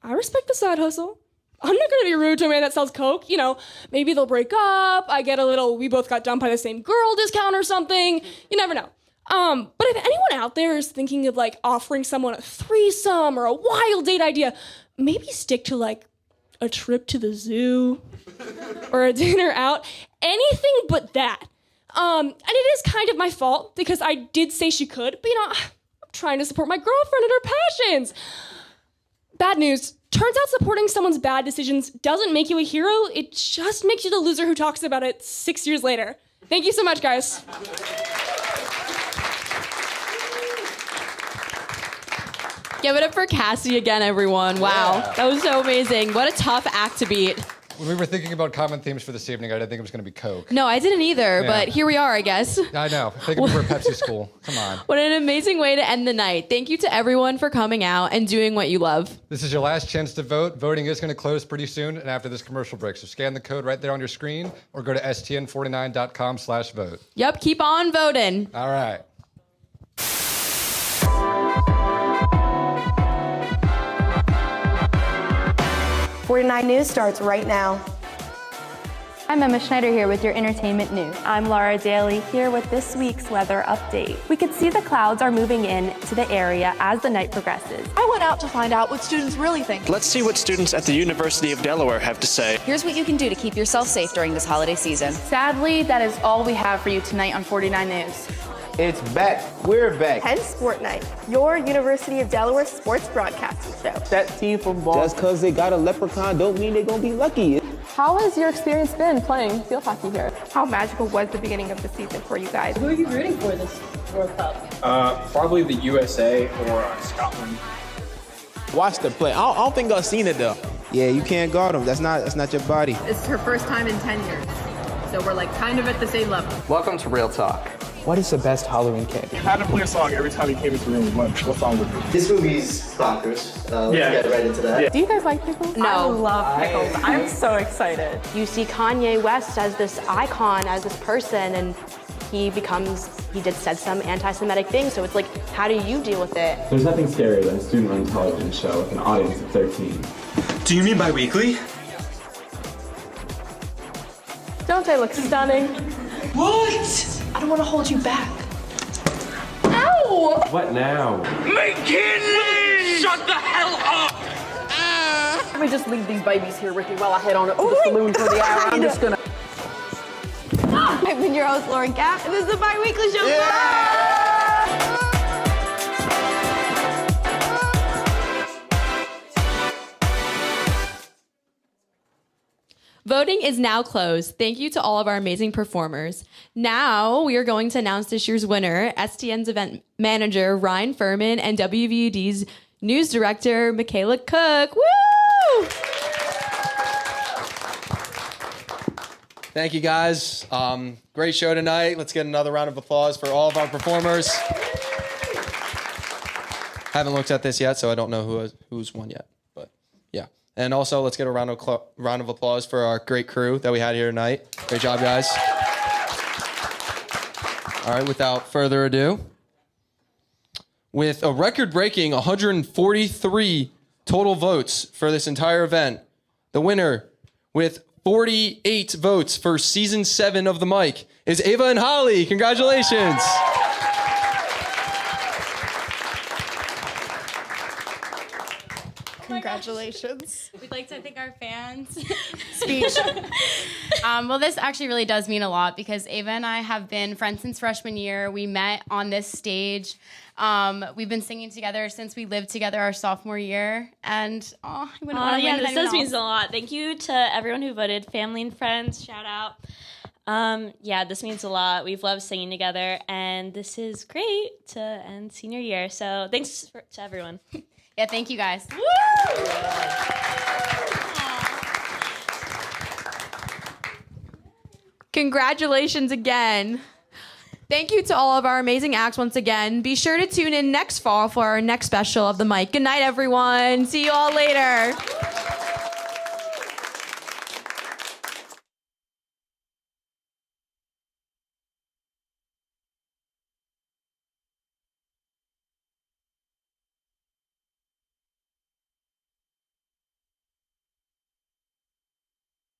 I respect the side hustle. I'm not gonna be rude to a man that sells coke. You know, maybe they'll break up, I get a little we both got dumped by the same girl discount or something. You never know. But if anyone out there is thinking of like offering someone a threesome or a wild date idea, maybe stick to like a trip to the zoo or a dinner out. Anything but that. And it is kind of my fault because I did say she could, but you know, I'm trying to support my girlfriend and her passions. Bad news. Turns out supporting someone's bad decisions doesn't make you a hero. It just makes you the loser who talks about it 6 years later. Thank you so much, guys. Give it up for Cassie again, everyone. Wow, that was so amazing. What a tough act to beat. When we were thinking about common themes for this evening, I didn't think it was going to be Coke. No, I didn't either, Yeah. but here we are, I guess. I know. Thinking we were at Pepsi school. Come on. What an amazing way to end the night. Thank you to everyone for coming out and doing what you love. This is your last chance to vote. Voting is going to close pretty soon and after this commercial break. So scan the code right there on your screen or go to stn49.com/vote. Yep, keep on voting. All right. '49 News starts right now. I'm Emma Schneider here with your entertainment news. I'm Laura Daly here with this week's weather update. We could see the clouds are moving in to the area as the night progresses. I went out to find out what students really think. Let's see what students at the University of Delaware have to say. Here's what you can do to keep yourself safe during this holiday season. Sadly, that is all we have for you tonight on 49 News. It's back. We're back. Penn Sport Night, your University of Delaware sports broadcasting show. That team from Boston. Just because they got a leprechaun don't mean they're going to be lucky. How has your experience been playing field hockey here? How magical was the beginning of the season for you guys? Who are you rooting for this World Cup? Probably the USA or Scotland. Watch the play. I don't think I've seen it though. Yeah, you can't guard them. That's not your body. It's her first time in 10 years. So we're like kind of at the same level. Welcome to Real Talk. What is the best Halloween candy? You had to play a song every time you came into the room. What song would it be? This movie's bonkers. Let's get right into that. Yeah. Do you guys like pickles? No. I love pickles. I'm so excited. You see Kanye West as this icon, as this person, and said some anti-Semitic things. So it's like, how do you deal with it? There's nothing scarier than a student-run television show with an audience of 13. Do you mean bi-weekly? Don't they look stunning? What? I don't want to hold you back. Ow! What now? McKinley! Shut the hell up! Let me just leave these babies here, Ricky, while I head on up to the saloon for the hour. I'm just gonna... I've been your host, Lauren Gaff, and this is the bi-weekly show. Voting is now closed. Thank you to all of our amazing performers. Now we are going to announce this year's winner, STN's event manager, Ryan Furman, and WVUD's news director, Michaela Cook. Woo! Thank you, guys. Great show tonight. Let's get another round of applause for all of our performers. Haven't looked at this yet, so I don't know who's won yet. But yeah. And also, let's get a round of applause for our great crew that we had here tonight. Great job, guys. All right, without further ado, with a record-breaking 143 total votes for this entire event, the winner with 48 votes for season 7 of the mic is Ava and Holly. Congratulations. Congratulations. We'd like to thank our fans. Speech. Well, this actually really does mean a lot because Ava and I have been friends since freshman year. We met on this stage. We've been singing together since we lived together our sophomore year. And I wouldn't want to win this anyone does mean else. a lot. Thank you to everyone who voted, family and friends. Shout out. This means a lot. We've loved singing together, and this is great to end senior year. So thanks to everyone. Yeah, thank you guys. Congratulations again. Thank you to all of our amazing acts once again. Be sure to tune in next fall for our next special of the mic. Good night, everyone. See you all later.